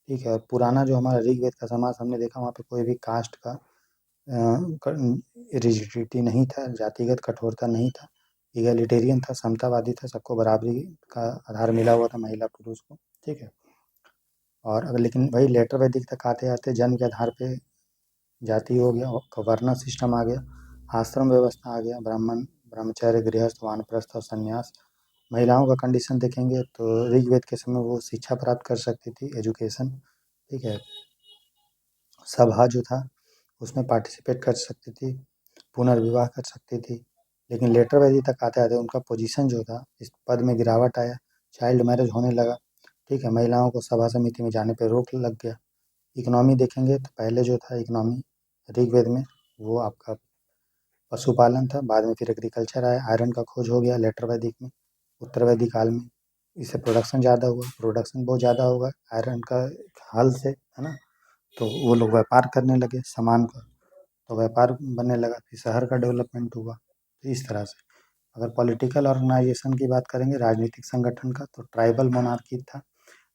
ठीक है। और पुराना जो हमारा ऋग्वेद का समाज हमने देखा वहाँ पे कोई भी कास्ट का रिजिडिटी नहीं था, जातिगत कठोरता नहीं था, इगैलिटेरियन था, समतावादी था, सबको बराबरी का आधार मिला हुआ था महिला पुरुष को, ठीक है। और अगर लेकिन वही लेटर वैदिक तक आते आते जन्म के आधार पे जाति हो गया, वर्ण सिस्टम आ गया, आश्रम व्यवस्था आ गया, ब्राह्मण, ब्रह्मचर्य, गृहस्थ, वानप्रस्थ और संन्यास। महिलाओं का कंडीशन देखेंगे तो ऋग्वेद के समय वो शिक्षा प्राप्त कर सकती थी, एजुकेशन, ठीक है। सभा जो था उसमें पार्टिसिपेट कर सकती थी, पुनर्विवाह कर सकती थी। लेकिन लेटर वैदिक तक आते आते उनका पोजीशन जो था इस पद में गिरावट आया, चाइल्ड मैरिज होने लगा, ठीक है। महिलाओं को सभा समिति में जाने पर रोक लग गया। इकोनॉमी देखेंगे तो पहले जो था इकोनॉमी ऋग्वेद में वो आपका पशुपालन था, बाद में फिर एग्रीकल्चर आया, आयरन का खोज हो गया लेटर वैदिक में, उत्तर वैदिक काल में। इससे प्रोडक्शन ज़्यादा हुआ, प्रोडक्शन बहुत ज़्यादा होगा आयरन का हल से, है ना। तो वो लोग व्यापार करने लगे सामान का, तो व्यापार बनने लगा, फिर शहर का डेवलपमेंट हुआ। तो इस तरह से अगर पॉलिटिकल ऑर्गेनाइजेशन की बात करेंगे, राजनीतिक संगठन का, तो ट्राइबल मोनार्की था,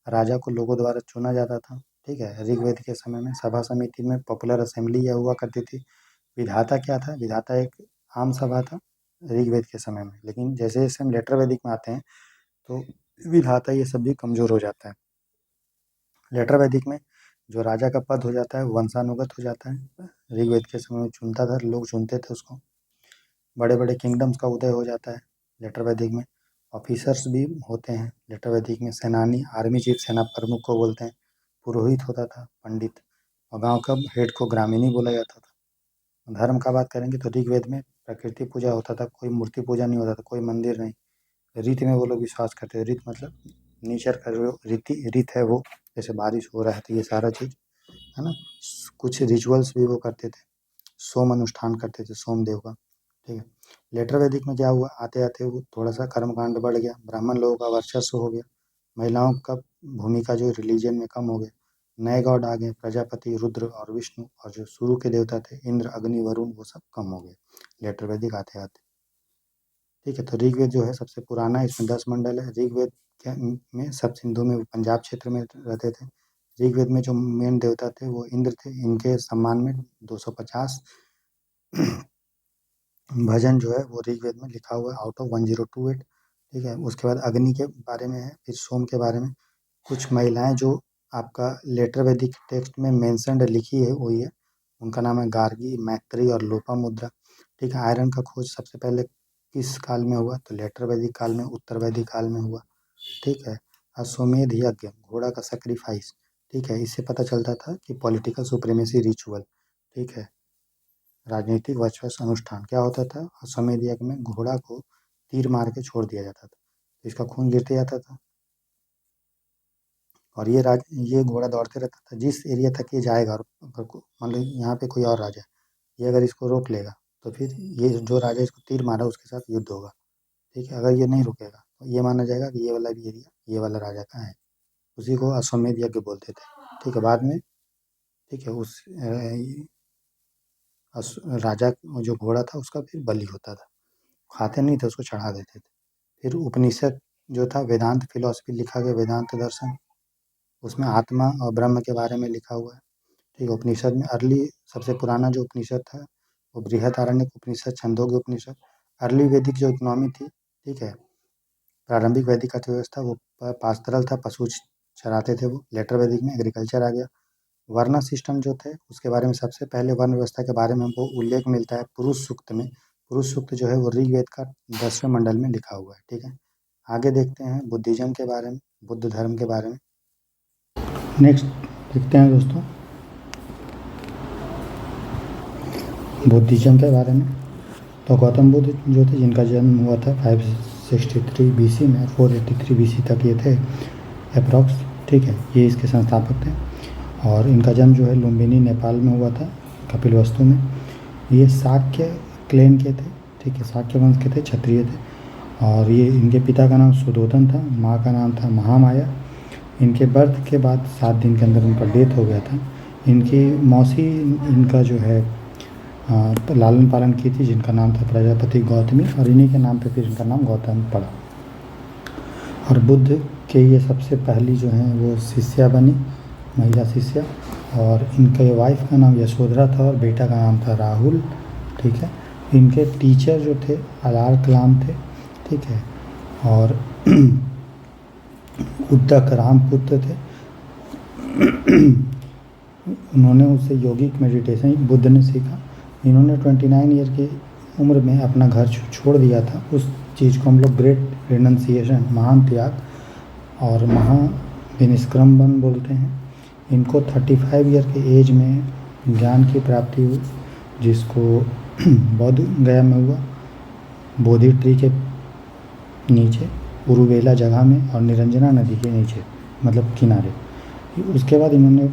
राजा को लोगों द्वारा चुना जाता था, ठीक है। ऋग्वेद के समय में सभा समिति में पॉपुलर असेंबली यह हुआ करती थी। विधाता क्या था? विधाता एक आम सभा था ऋग्वेद के समय में, लेकिन जैसे जैसे हम लेटर वैदिक में आते हैं तो विधाता ये सब भी कमज़ोर हो जाता है। लेटर वैदिक में जो राजा का पद हो जाता है वो वंशानुगत हो जाता है, ऋग्वेद के समय में चुनता था, लोग चुनते थे उसको। बड़े बड़े किंगडम्स का उदय हो जाता है लेटर वैदिक में। ऑफिसर्स भी होते हैं लेटर वैदिक में, सेनानी, आर्मी चीफ सेना प्रमुख को बोलते हैं, पुरोहित होता था, पंडित, और गांव का हेड को ग्रामीणी बोला जाता था। धर्म का बात करेंगे तो ऋग्वेद में प्रकृति पूजा होता था, कोई मूर्ति पूजा नहीं होता था, कोई मंदिर नहीं। रीत में वो लोग विश्वास करते थे, रीत मतलब नेचर का जो रीत है वो, जैसे बारिश हो रहा है तो ये सारा चीज़, है ना। कुछ रिचुअल्स भी वो करते थे, सोम अनुष्ठान करते थे सोमदेव का, ठीक है। लेटर वैदिक में क्या हुआ, आते आते वो थोड़ा सा कर्मकांड बढ़ गया, ब्राह्मण लोगों का वर्चस्व हो गया, महिलाओं का भूमिका जो रिलीजन में कम हो गया, नए गॉड आ गए, प्रजापति, रुद्र और विष्णु, और जो शुरू के देवता थे इंद्र, अग्नि, वरुण, वो सब कम हो गए लेटर वैदिक आते आते, ठीक है। तो ऋग्वेद जो है सबसे पुराना, इसमें 10 मंडल है। ऋग्वेद में सब सिंधु में पंजाब क्षेत्र में रहते थे। ऋग्वेद में जो मेन देवता थे वो इंद्र थे, इनके सम्मान में 250 भजन जो है वो ऋग्वेद में लिखा हुआ है आउट ऑफ 1028, ठीक है। उसके बाद अग्नि के बारे में है, फिर सोम के बारे में। कुछ महिलाएं जो आपका लेटर वैदिक टेक्स्ट में मेंशन्ड लिखी है वही है, उनका नाम है गार्गी, मैत्री और लोपामुद्रा, ठीक है। आयरन का खोज सबसे पहले किस काल में हुआ? तो लेटर वैदिक काल में, उत्तर वैदिक काल में हुआ, ठीक है। अश्वमेध यज्ञ, घोड़ा का सेक्रीफाइस, ठीक है, इससे पता चलता था कि पॉलिटिकल सुप्रीमेसी रिचुअल, ठीक है। राजनीतिक वर्चस्व अनुष्ठान क्या होता था? अश्वमेध यज्ञ में घोड़ा को तीर मार के छोड़ दिया जाता था, तो इसका खून गिरते जाता था, और ये घोड़ा दौड़ते रहता था जिस एरिया तक ये जाएगा, और अगर मान लो यहाँ पे कोई और राजा है, ये अगर इसको रोक लेगा तो फिर ये जो राजा इसको तीर मारा उसके साथ युद्ध होगा, ठीक है। अगर ये नहीं रुकेगा तो ये माना जाएगा कि ये वाला भी एरिया ये वाला राजा का है, उसी को अश्वमेध यज्ञ बोलते थे, ठीक है। बाद में, ठीक है, उस राजा जो घोड़ा था उसका फिर बलि होता था, खाते नहीं थे, उसको चढ़ा देते थे। फिर उपनिषद जो था, वेदांत फिलॉसफी लिखा गया, वेदांत दर्शन, उसमें आत्मा और ब्रह्म के बारे में लिखा हुआ है, ठीक है। उपनिषद में अर्ली सबसे पुराना जो उपनिषद था वो बृहदारण्यक उपनिषद, छंदोग्य उपनिषद। अर्ली वैदिक जो इकोनॉमी थी, ठीक है, प्रारंभिक वैदिक अर्थव्यवस्था वो पास्तरल था, पशु चराते थे वो। लेटर वैदिक में एग्रीकल्चर आ गया। वर्ण सिस्टम जो थे उसके बारे में सबसे पहले वर्ण व्यवस्था के बारे में हमको उल्लेख मिलता है पुरुष सूक्त में। पुरुष सूक्त जो है वो ऋग्वेद का 10वें मंडल में लिखा हुआ है, ठीक है। आगे देखते हैं बुद्धिज्म के बारे में, बुद्ध धर्म के बारे में। नेक्स्ट देखते हैं दोस्तों बुद्धिज्म के बारे में। तो गौतम बुद्ध जो थे, जिनका जन्म हुआ था 563 BC में, 483 BC तक ये थे अप्रॉक्स, ठीक है, ये इसके संस्थापक थे। और इनका जन्म जो है लुम्बिनी नेपाल में हुआ था, कपिलवस्तु में। ये शाक्य क्लैन के थे, ठीक है, शाक्य वंश के थे, क्षत्रिय थे। और ये इनके पिता का नाम सुदोधन था, माँ का नाम था महामाया। इनके बर्थ के बाद 7 दिन के अंदर उनका डेथ हो गया था। इनकी मौसी इनका जो है लालन पालन की थी, जिनका नाम था प्रजापति गौतमी, और इन्हीं के नाम पे फिर इनका नाम गौतम पड़ा। और बुद्ध के ये सबसे पहली जो हैं वो शिष्या बनी, महिला शिष्या, और इनके वाइफ का नाम यशोधरा था और बेटा का नाम था राहुल, ठीक है। इनके टीचर जो थे आर कलाम थे, ठीक है, और उद्दक रामपुत्र थे। उन्होंने उससे योगिक मेडिटेशन बुद्ध ने सीखा। इन्होंने 29 ईयर की उम्र में अपना घर छोड़ दिया था। उस चीज़ को हम लोग ग्रेट रिनंसिएशन, महान त्याग और महाविनिष्क्रमण बोलते हैं। इनको 35 ईयर के एज में ज्ञान की प्राप्ति हुई, जिसको बौद्ध गया में हुआ, बोधि ट्री के नीचे उरुवेला जगह में और निरंजना नदी के नीचे, मतलब किनारे। उसके बाद इन्होंने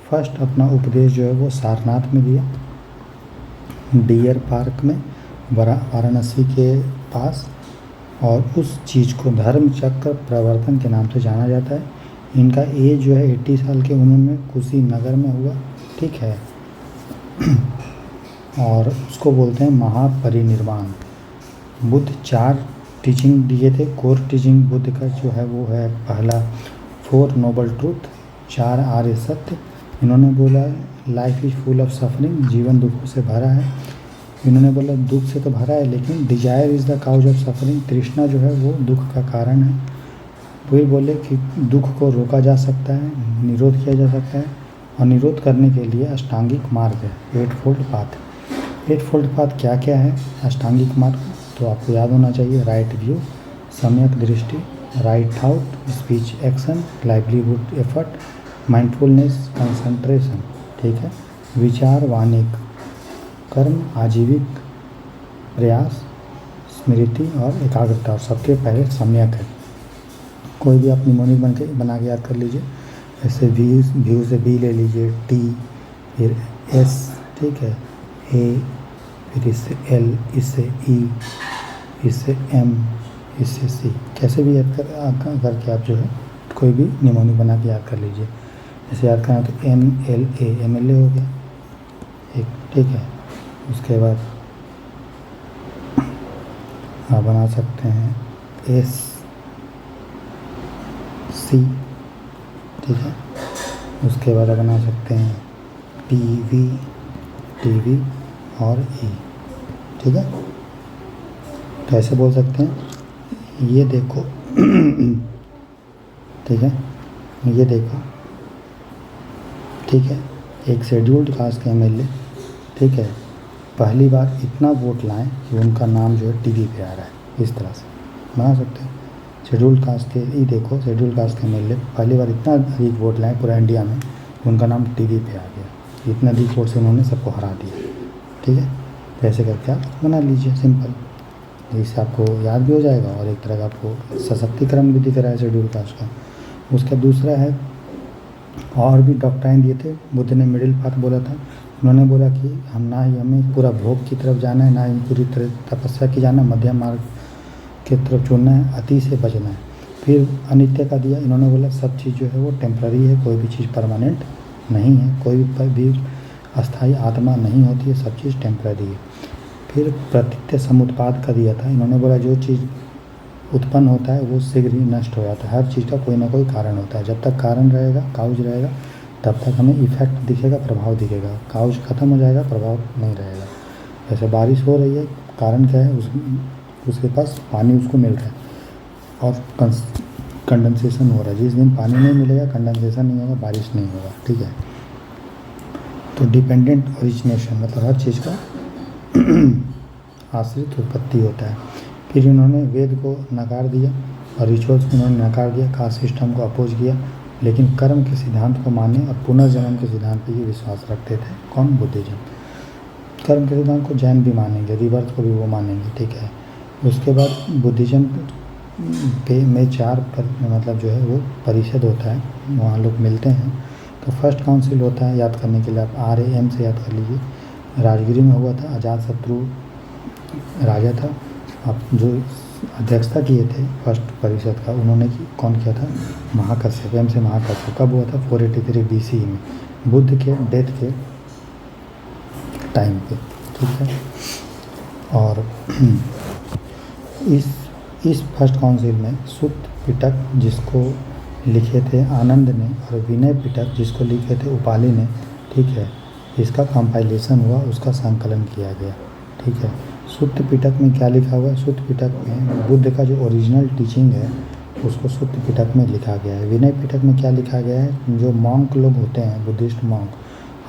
फर्स्ट अपना उपदेश जो है वो सारनाथ में दिया, डियर पार्क में, वाराणसी के पास, और उस चीज़ को धर्म चक्र प्रवर्तन के नाम से जाना जाता है। इनका एज जो है 80 साल के उम्र में कुशीनगर में हुआ, ठीक है, और उसको बोलते हैं महापरिनिर्वाण। बुद्ध 4 टीचिंग दिए थे। कोर टीचिंग बुद्ध का जो है वो है पहला 4 नोबल ट्रूथ, 4 आर्य सत्य। इन्होंने बोला life is full of suffering, जीवन दुखों से भरा है। इन्होंने बोला दुख से तो भरा है, लेकिन desire is the cause of suffering, तृष्णा जो है वो दुख का कारण है। फिर बोले कि दुख को रोका जा सकता है, निरोध किया जा सकता है, और निरोध करने के लिए अष्टांगिक मार्ग है, 8 फोल्ड पाथ। 8 फोल्ड पाथ क्या क्या है अष्टांगिक मार्ग, तो आपको याद होना चाहिए। राइट व्यू, सम्यक दृष्टि, right thought, speech action, livelihood effort, mindfulness concentration, ठीक है, विचार वाणिक, कर्म आजीविक प्रयास, स्मृति और एकाग्रता, और सबके पहले सम्यक है। कोई भी आप निमोनिक बना के याद कर लीजिए। ऐसे व्यू से बी ले लीजिए, टी, फिर एस, ठीक है, ए, फिर इससे एल, इससे ई, इससे एम, इससे सी, कैसे भी याद करके आप जो है कोई भी निमोनिक बना के याद कर लीजिए। जैसे याद करना तो एम एल ए, MLA हो गया एक, ठीक है। उसके बाद आप बना सकते हैं एस सी, ठीक है। उसके बाद आप बना सकते हैं PV, TV और E, ठीक है। तो ऐसे बोल सकते हैं, ये देखो ठीक है, ये देखो, ठीक है, एक शेड्यूल्ड कास्ट के MLA, ठीक है, पहली बार इतना वोट लाएं कि उनका नाम जो है टीवी पे आ रहा है, इस तरह से बना सकते हैं। शेड्यूल्ड कास्ट के ये देखो, शेड्यूल्ड कास्ट के MLA पहली बार इतना अधिक वोट लाएं पूरा इंडिया में, उनका नाम टीवी पे आ गया। इतने अधिक वोट से उन्होंने सबको हरा दिया, ठीक है। तो ऐसे करके आप बना लीजिए, सिंपल। इससे आपको याद भी हो जाएगा और एक तरह का आपको सशक्तिकरण भी दिख रहा है शेड्यूल कास्ट का। उसका दूसरा है, और भी डॉक्ट्राइन दिए थे बुद्ध ने। मिडिल पाथ बोला था। उन्होंने बोला कि हम ना ही हमें पूरा भोग की तरफ जाना है, ना ही पूरी तरह तपस्या की जाना, मध्यम मार्ग की तरफ चुनना है, अति से बचना है। फिर अनित्य का दिया। इन्होंने बोला सब चीज़ जो है वो टेम्प्ररी है, कोई भी चीज़ परमानेंट नहीं है, कोई भी अस्थाई आत्मा नहीं होती है, सब चीज़ टेम्प्ररी है। फिर प्रतीत्य समुत्पाद का दिया था। इन्होंने बोला जो चीज़ उत्पन्न होता है वो शीघ्र ही नष्ट हो जाता है। हर चीज़ का कोई ना कोई कारण होता है। जब तक कारण रहेगा, काउज रहेगा, तब तक हमें इफेक्ट दिखेगा, प्रभाव दिखेगा। काउज खत्म हो जाएगा, प्रभाव नहीं रहेगा। जैसे बारिश हो रही है, कारण क्या है, उसके पास पानी उसको मिल रहा है और कंडेंसेशन हो रहा है। जिस दिन पानी नहीं मिलेगा, कंडेंसेशन नहीं होगा, बारिश नहीं होगा, ठीक है। तो डिपेंडेंट ओरिजिनेशन मतलब हर चीज़ का आश्रित उत्पत्ति होता है। फिर इन्होंने वेद को नकार दिया और रिचुअल्स को इन्होंने नकार दिया, कास्ट सिस्टम को अपोज किया, लेकिन कर्म के सिद्धांत को माने और पुनर्जन्म के सिद्धांत पर ये विश्वास रखते थे। कौन? बुद्धिज्म। कर्म के सिद्धांत को जैन भी मानेंगे, रिवर्थ को भी वो मानेंगे, ठीक है। उसके बाद बुद्धिज्म में 4 मतलब जो है वो परिषद होता है, वहाँ लोग मिलते हैं। तो फर्स्ट काउंसिल होता है, याद करने के लिए आप RAM से याद कर लीजिए। राजगिरी में हुआ था, अजातशत्रु राजा था। आप जो अध्यक्षता किए थे फर्स्ट परिषद का, उन्होंने कौन किया था? महाकश्यप। M से महाकश्यप। कब हुआ था? 483 BC में, बुद्ध के डेथ के टाइम पे, ठीक है। और इस फर्स्ट काउंसिल में सुत्त पिटक, जिसको लिखे थे आनंद ने, और विनय पिटक जिसको लिखे थे उपाली ने, ठीक है, इसका कंपाइलेशन हुआ, उसका संकलन किया गया, ठीक है। सुत्त पिटक में क्या लिखा हुआ है? सुत्त पिटक में बुद्ध का जो ओरिजिनल टीचिंग है उसको सुत्त पिटक में लिखा गया है। विनय पिटक में क्या लिखा गया है? जो मॉन्क लोग होते हैं, बुद्धिस्ट मॉन्क,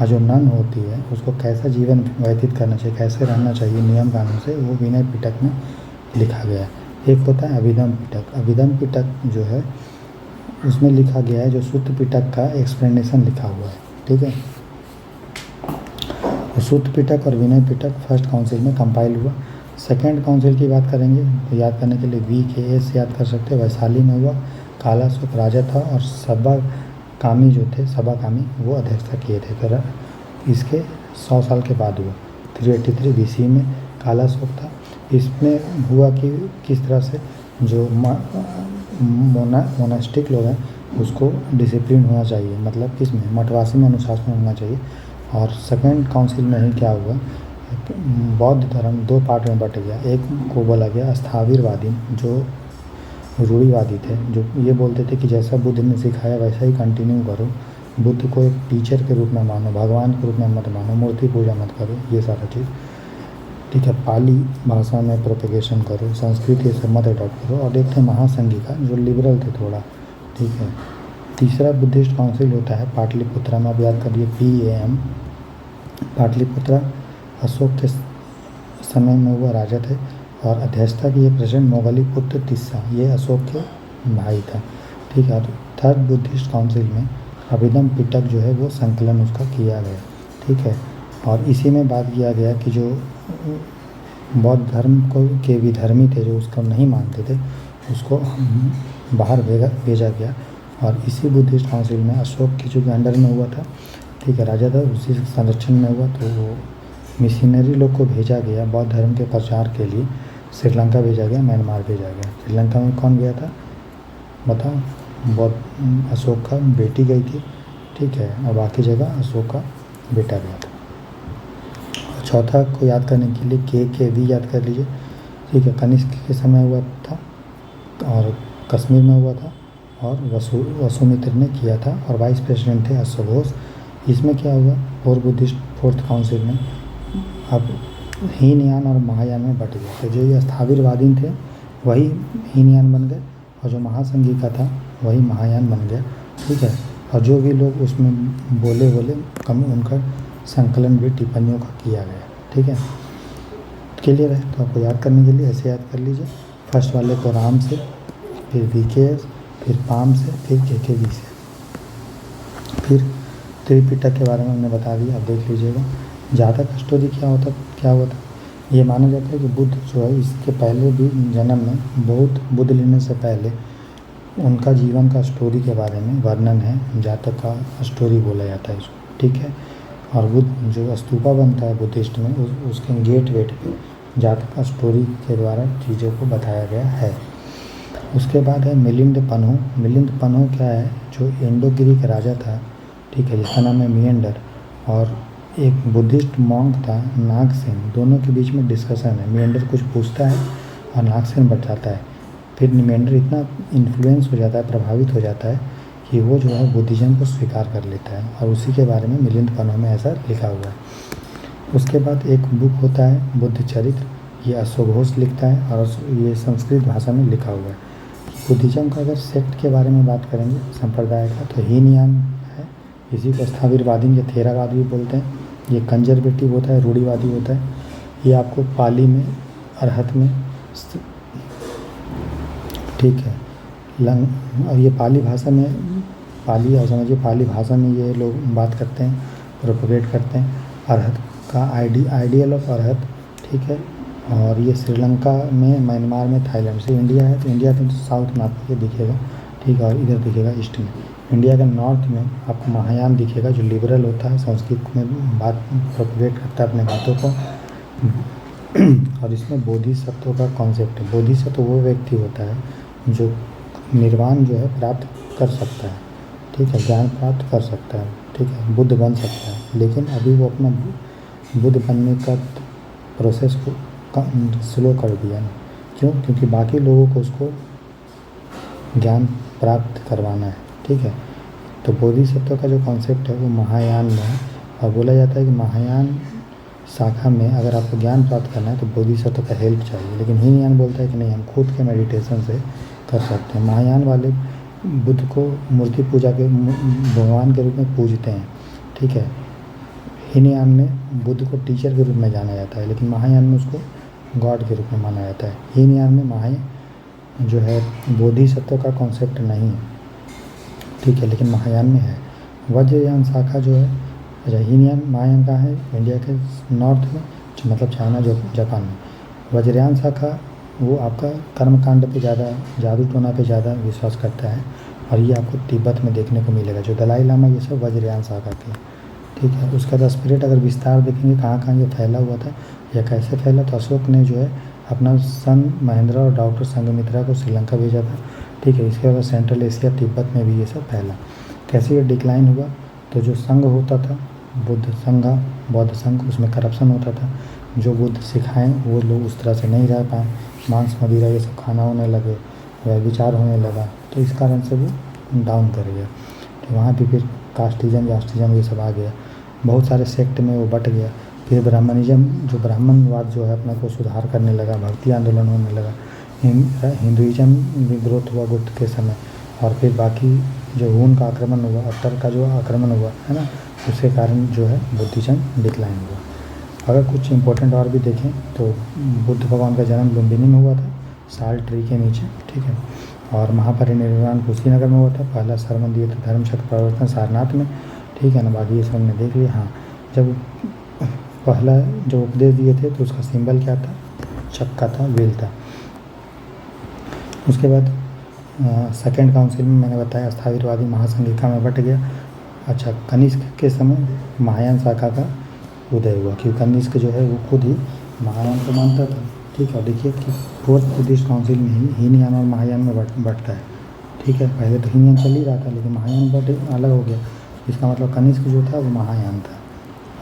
और जो नन होती है, उसको कैसा जीवन व्यतीत करना चाहिए, कैसे रहना चाहिए नियम कानून से, वो विनय पिटक में लिखा गया है। एक होता है अभिधम पिटक। अभिधम पिटक जो है उसमें लिखा गया है जो सुत्त पिटक का एक्सप्लेनेशन लिखा हुआ है, ठीक है। तो सुत्त पिटक और विनय पिटक फर्स्ट काउंसिल में कंपाइल हुआ। सेकेंड काउंसिल की बात करेंगे तो याद करने के लिए VKS याद कर सकते हैं, वैशाली में हुआ। कालाशोक राजा था और सभा कामी जो थे, सभा कामी, वो अध्यक्षता किए थे। तो इसके 100 साल के बाद हुआ, 383 BC में कालाशोक था। इसमें हुआ कि किस तरह से जो मोनास्टिक लोग हैं उसको डिसिप्लिन होना चाहिए, मतलब किसमें, मठवासी में अनुशासन होना चाहिए। और सेकेंड काउंसिल में ही क्या हुआ, बौद्ध धर्म 2 पार्ट में बट गया। एक को बोला गया स्थाविरवादी, जो रूढ़िवादी थे, जो ये बोलते थे कि जैसा बुद्ध ने सिखाया वैसा ही कंटिन्यू करो, बुद्ध को एक टीचर के रूप में मानो, भगवान के रूप में मत मानो, मूर्ति पूजा मत करो, ये सारा चीज़, ठीक है। पाली भाषा में प्रोपेगेशन करो, संस्कृत ये सब मत अडॉप्ट करो। और एक थे महासंघिका जो लिबरल थे थोड़ा, ठीक है। तीसरा बुद्धिस्ट काउंसिल होता है पाटलिपुत्रा में, अब याद करिए PAM। पाटलिपुत्रा अशोक के समय में हुआ राजा थे, और अध्यक्षता की ये प्रेसिडेंट मोगलीपुत्र तिस्सा, ये अशोक के भाई था, ठीक है। थर्ड बुद्धिस्ट काउंसिल में अभिधम पिटक जो है वो संकलन उसका किया गया, ठीक है। और इसी में बात किया गया कि जो बौद्ध धर्म को के विधर्मी थे, जो उसको नहीं मानते थे, उसको बाहर भेजा गया। और इसी बुद्धिस्ट काउंसिल में अशोक के जो अंडर में हुआ था, ठीक है, राजा था, उसी संरक्षण में हुआ। तो वो मिशनरी लोग को भेजा गया बौद्ध धर्म के प्रचार के लिए, श्रीलंका भेजा गया, म्यांमार भेजा गया। श्रीलंका में कौन गया था बताओ? बौद्ध अशोक का बेटी गई थी, ठीक है, और बाकी जगह अशोक का बेटा गया था। और चौथा को याद करने के लिए KKV याद कर लीजिए, ठीक है, कनिष्क के समय हुआ था और कश्मीर में हुआ था, और वसुमित्र ने किया था, और वाइस प्रेसिडेंट थे अश्वघोष। इसमें क्या हुआ, फोर्थ काउंसिल में अब हीनयान और महायान में बट गए। तो जो ये स्थाविरवादी थे वही हीनयान बन गए, और जो महासंघिका था वही महायान बन गया, ठीक है। और जो भी लोग उसमें बोले कम, उनका संकलन भी टिप्पणियों का किया गया, ठीक है। क्लियर है? तो आपको याद करने के लिए ऐसे याद कर लीजिए, फर्स्ट वाले को राम से, फिर VKS, फिर पाम से, फिर KKV से। फिर त्रिपिटक के बारे में हमने बता दिया, अब देख लीजिएगा। जातक स्टोरी क्या हुआ था। ये माना जाता है कि बुद्ध जो है इसके पहले भी जन्म में, बहुत बुद्ध लेने से पहले उनका जीवन का स्टोरी के बारे में वर्णन है, जातक का स्टोरी बोला जाता है इसको, ठीक है। और बुद्ध जो स्तूपा बनता है बुद्धिस्ट में, उसके गेट पे जातक का स्टोरी के द्वारा चीज़ों को बताया गया है। उसके बाद है मिलिंद पन्हु। मिलिंद पन्हु क्या है, जो इंडो गिरिक राजा था, ठीक है, जिसका नाम है मियंडर, और एक बुद्धिस्ट मॉन्क था नागसेन। दोनों के बीच में डिस्कशन है, मियंडर कुछ पूछता है और नागसेन बताता है। फिर मियंडर इतना इन्फ्लुएंस हो जाता है, प्रभावित हो जाता है कि वो जो है बुद्धिज़्म को स्वीकार कर लेता है, और उसी के बारे में मिलिंद पन्हु में ऐसा लिखा हुआ है। उसके बाद एक बुक होता है बुद्ध चरित्र, ये अश्वघोष लिखता है, और ये संस्कृत भाषा में लिखा हुआ है। बुद्धिज़्म का अगर सेक्ट के बारे में बात करेंगे, संप्रदाय का, तो हीनयान है, इसी को स्थाविरवादी या थेरावाद भी बोलते हैं। ये कंजर्वेटिव होता है, रूढ़िवादी होता है। ये आपको पाली में, अरहत में, ठीक है, और ये पाली भाषा में, और समझिए पाली भाषा में ये लोग बात करते हैं, प्रोपोगेट करते हैं अरहत का आइडियल ऑफ अरहत, ठीक है। और ये श्रीलंका में, म्यांमार में, थाईलैंड से इंडिया है, तो इंडिया के साउथ में आपको ये दिखेगा, ठीक है, और इधर दिखेगा ईस्ट में। इंडिया के नॉर्थ में आपको महायान दिखेगा, जो लिबरल होता है, संस्कृत में बात प्रोपोगेट करता है अपने बातों को। और इसमें बोधिसत्व का कॉन्सेप्ट है। बोधिसत्व वो व्यक्ति होता है जो निर्वाण जो है प्राप्त कर सकता है, ठीक है, ज्ञान प्राप्त कर सकता है, ठीक है, बुद्ध बन सकता है, लेकिन अभी वो अपना बुद्ध बनने का प्रोसेस को स्लो कर दिया। क्यों? क्योंकि बाकी लोगों को उसको ज्ञान प्राप्त करवाना है। ठीक है। तो बोधिसत्व का जो कॉन्सेप्ट है वो महायान में है, और बोला जाता है कि महायान शाखा में अगर आपको ज्ञान प्राप्त करना है तो बोधिसत्व का हेल्प चाहिए, लेकिन हीनयान बोलता है कि नहीं, हम खुद के मेडिटेशन से कर सकते हैं। महायान वाले बुद्ध को मूर्ति पूजा के भगवान के रूप में पूजते हैं, ठीक है। हीनयान में बुद्ध को टीचर के रूप में जाना जाता है, लेकिन महायान में उसको गॉड के रूप में माना जाता है। हीनयान में महायान जो है बोधिसत्व का कॉन्सेप्ट नहीं है, ठीक है, लेकिन महायान में है। वज्रयान शाखा जो है, अच्छा हीनयान महायान का है इंडिया के नॉर्थ में, मतलब चाइना जो जापान में। वज्रयान शाखा वो आपका कर्मकांड पे ज़्यादा, जादू टोना पे ज़्यादा विश्वास करता है, और ये आपको तिब्बत में देखने को मिलेगा। जो दलाई लामा ये सब वज्रयान शाखा के, ठीक है। उसका बाद स्पिरिट अगर विस्तार देखेंगे कहाँ कहाँ ये फैला हुआ था या कैसे फैला, तो अशोक ने जो है अपना सन महेंद्र और डॉक्टर संघमित्रा को श्रीलंका भेजा था, ठीक है। इसके बाद सेंट्रल एशिया तिब्बत में भी ये सब फैला। कैसे ये डिक्लाइन हुआ, तो जो संघ होता था बुद्ध संघ, बौद्ध संघ, उसमें करप्शन होता था। जो बुद्ध सिखाएं वो लोग उस तरह से नहीं रह पाए, मांस मदिरा ये सब खाना होने लगे, व्यभिचार होने लगा, तो इस कारण से वो डाउन कर गया। तो वहाँ पे फिर कास्टिज्म यास्टिज्म ये सब आ गया, बहुत सारे सेक्ट में वो बट गया। फिर ब्राह्मणिज्म, जो ब्राह्मणवाद जो है अपने को सुधार करने लगा, भक्ति आंदोलन होने लगा। हिंदुइज्म भी ग्रोथ हुआ बुद्ध के समय, और फिर बाकी जो हून का आक्रमण हुआ, अत्तर का जो आक्रमण हुआ है ना, उसके कारण जो है बुद्धिज्म डिक्लाइन हुआ। अगर कुछ इंपॉर्टेंट और भी देखें तो बुद्ध भगवान का जन्म लुम्बिनी में हुआ था, साल ट्री के नीचे, ठीक है। और महापरिनिर्वाण कुशीनगर में हुआ था। पहला सरमन दिए थे धर्म चक्र प्रवर्तन सारनाथ में, ठीक है ना। बाकी ये सब हमने देख लिया। हाँ, जब पहला जो उपदेश दिए थे तो उसका सिंबल क्या था, चक्का था, व्हील था। उसके बाद सेकेंड काउंसिल में मैंने बताया स्थाविरवादी महासंघिका में बट गया। अच्छा, कनिष्क के समय महायान शाखा का उदय हुआ, क्योंकि कनिष्क जो है वो खुद ही महायान को मानता था, ठीक है। देखिए कि फोर्थ बुद्धिस्ट काउंसिल में ही हीनयान और महायान में बटता है, ठीक है। पहले तो हीनयान चल ही रहा था, लेकिन महायान बट अलग हो गया। इसका मतलब कनिष्क जो था वो महायान था,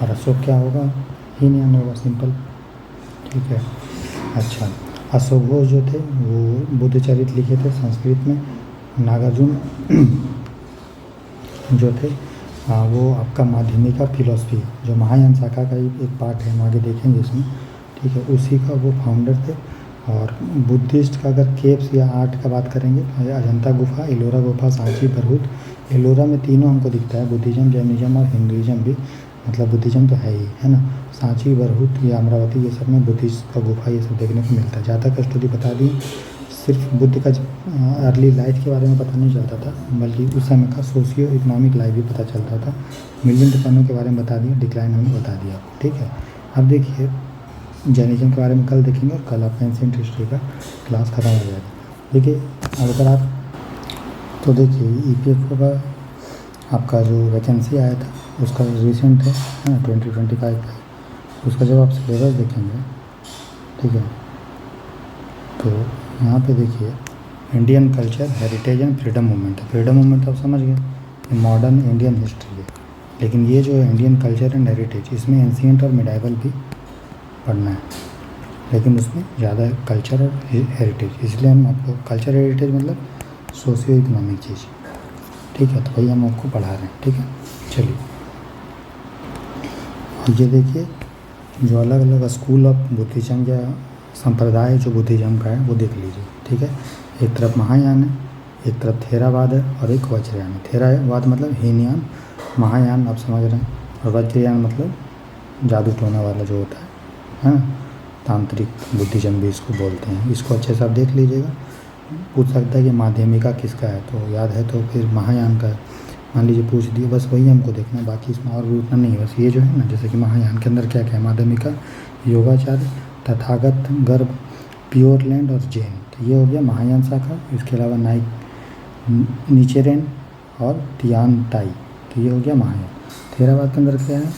और अशोक क्या होगा, हीनयान होगा, सिंपल, ठीक है। अच्छा, अशोक घोष जो थे वो बुद्ध चरित लिखे थे संस्कृत में। नागार्जुन जो थे वो आपका माध्यमिका फिलॉसफी, जो महायान शाखा का एक पार्ट है, हम आगे देखेंगे इसमें, ठीक है, उसी का वो फाउंडर थे। और बुद्धिस्ट का अगर केव्स या आर्ट का बात करेंगे तो अजंता गुफा, एलोरा गुफा, सांची, बरहुत। एलोरा में तीनों हमको दिखता है, बुद्धिज़्म, जैनिज़्म और हिंदुइज्म भी, मतलब बुद्धिज़्म तो है ही, है ना। सांची, बरहुत या अमरावती ये सब में बुद्धिस्ट का गुफा ये सब देखने को मिलता है। ज़्यादा स्टोरी बता दी, सिर्फ बुद्ध का अर्ली लाइफ के बारे में पता नहीं चलता था, बल्कि उस समय का सोशियो इकोनॉमिक लाइफ भी पता चलता था। मिलियन टर्नों के बारे में बता दिया, डिक्लाइन हमने बता दिया, ठीक है। अब देखिए जैनिज़्म के बारे में कल देखेंगे, और कल आपका एंशिएंट हिस्ट्री का क्लास खत्म हो जाएगा। देखिए अब अगर आप, तो देखिए EPFO का आपका जो वैकेंसी आया था उसका रिसेंट है ना 2025 का, उसका जब आप सिलेबस देखेंगे, ठीक है, तो यहाँ पे देखिए Indian culture, heritage and freedom movement है। फ्रीडम मूवमेंट आप समझ गए, ये मॉडर्न इंडियन हिस्ट्री है, लेकिन ये जो है इंडियन कल्चर एंड हेरिटेज, इसमें एंशिएंट और मिडाइवल भी पढ़ना है, लेकिन उसमें ज़्यादा कल्चर और हेरिटेज, इसलिए हम आपको कल्चर हेरिटेज मतलब सोशियो इकोनॉमिक चीज़, ठीक है, तो वही हम आपको पढ़ा रहे हैं, ठीक है। चलिए, और ये देखिए जो अलग अलग स्कूल ऑफ बुद्धिज़्म या संप्रदाय जो बुद्धिज़्म का है वो देख लीजिए, ठीक है। एक तरफ महायान है, एक तरफ थेरावाद है, और एक वज्रयान है। थेरावाद मतलब हीनयान, महायान आप समझ रहे हैं, और वज्रयान मतलब जादू टोना वाला जो होता है ना, तांत्रिक बुद्धिज़्म भी इसको बोलते हैं। इसको अच्छे से आप देख लीजिएगा। पूछ सकता है कि माध्यमिका किसका है, तो याद है तो फिर महायान का है, मान लीजिए पूछ दिए, बस वही हमको देखना है, बाकी इसमें और भी उतना नहीं है। बस ये जो है ना, जैसे कि महायान के अंदर क्या क्या है, माध्यमिका, योगाचार्य, तथागत, गर्भ, प्योर लैंड और जैन, तो ये हो गया महायान शाखा। इसके अलावा नाइक, नीचेरेन और तियान ताई, तो ये हो गया महायान। थेरावाद के अंदर क्या है,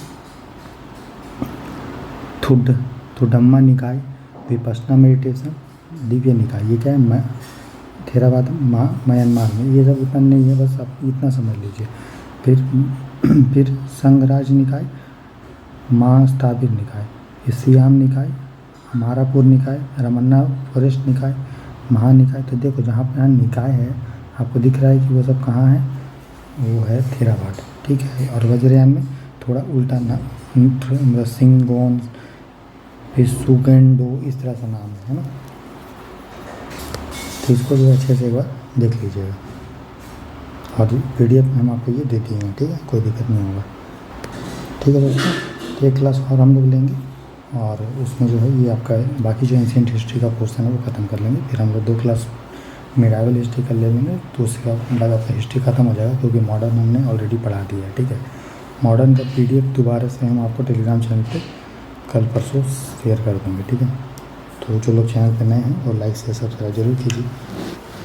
थुडम्मा निकाय, विपश्यना मेडिटेशन, दिव्य निकाय, ये क्या है, थेरावाद म्यांमार में, ये सब उतना नहीं है, बस आप इतना समझ लीजिए। फिर संघराज निकाय, महास्थापित निकाय, सियाम निकाय, अमारापुर निकाय, रमन्ना फॉरेस्ट निकाय, महानिकाय। तो देखो जहाँ पर यहाँ निकाय है आपको दिख रहा है कि वो सब कहाँ है, वो है थेरावाट, ठीक है। और वज्रयान में थोड़ा उल्टा ना, सिंगोन, फिर सुगेंडो, इस तरह से नाम है ना। तो इसको जो अच्छे से एक बार देख लीजिएगा, और PDF में हम आपको ये दे दिए हैं, ठीक है, कोई दिक्कत नहीं होगा। ठीक है दोस्तों, तो एक क्लास और हम लोग लेंगे, और उसमें जो है ये आपका बाकी जो एंशिएंट हिस्ट्री का पोर्शन है वो ख़त्म कर लेंगे। फिर हम लोग 2 क्लास मिडाइवल हिस्ट्री कर लेंगे, तो उसके बाद आपका हिस्ट्री ख़त्म हो जाएगा, क्योंकि मॉडर्न हमने ऑलरेडी पढ़ा दिया है, ठीक है। मॉडर्न का PDF दोबारा से हम आपको टेलीग्राम चैनल पे कल परसों शेयर कर देंगे, ठीक है। तो जो लोग चैनल पे नए हैं वो लाइक से सब्सक्राइब जरूर कीजिए,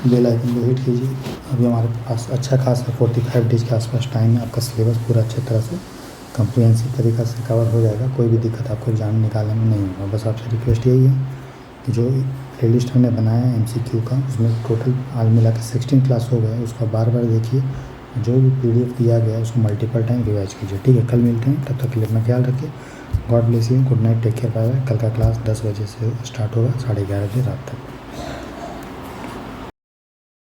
बेल आइकन को हिट कीजिए। अभी हमारे पास अच्छा खासा 45 डेज के आसपास टाइम है, आपका सिलेबस पूरा अच्छी तरह से कम्प्रिहेंसिव तरीक़ा से कवर हो जाएगा, कोई भी दिक्कत आपको एग्जाम निकालने में नहीं होगा। बस आपसे रिक्वेस्ट यही है कि जो प्लेलिस्ट हमने बनाया है MCQ का, उसमें टोटल आज मिला के 16 क्लास हो गए, उसको बार बार देखिए, जो भी PDF दिया गया है उसको मल्टीपल टाइम रिवाइज कीजिए, ठीक है। कल मिलते हैं, तब तक के लिए अपना ख्याल रखिए। God bless you, good night, take care, bye bye. कल का क्लास 10 बजे से स्टार्ट होगा, 11:30 बजे रात तक।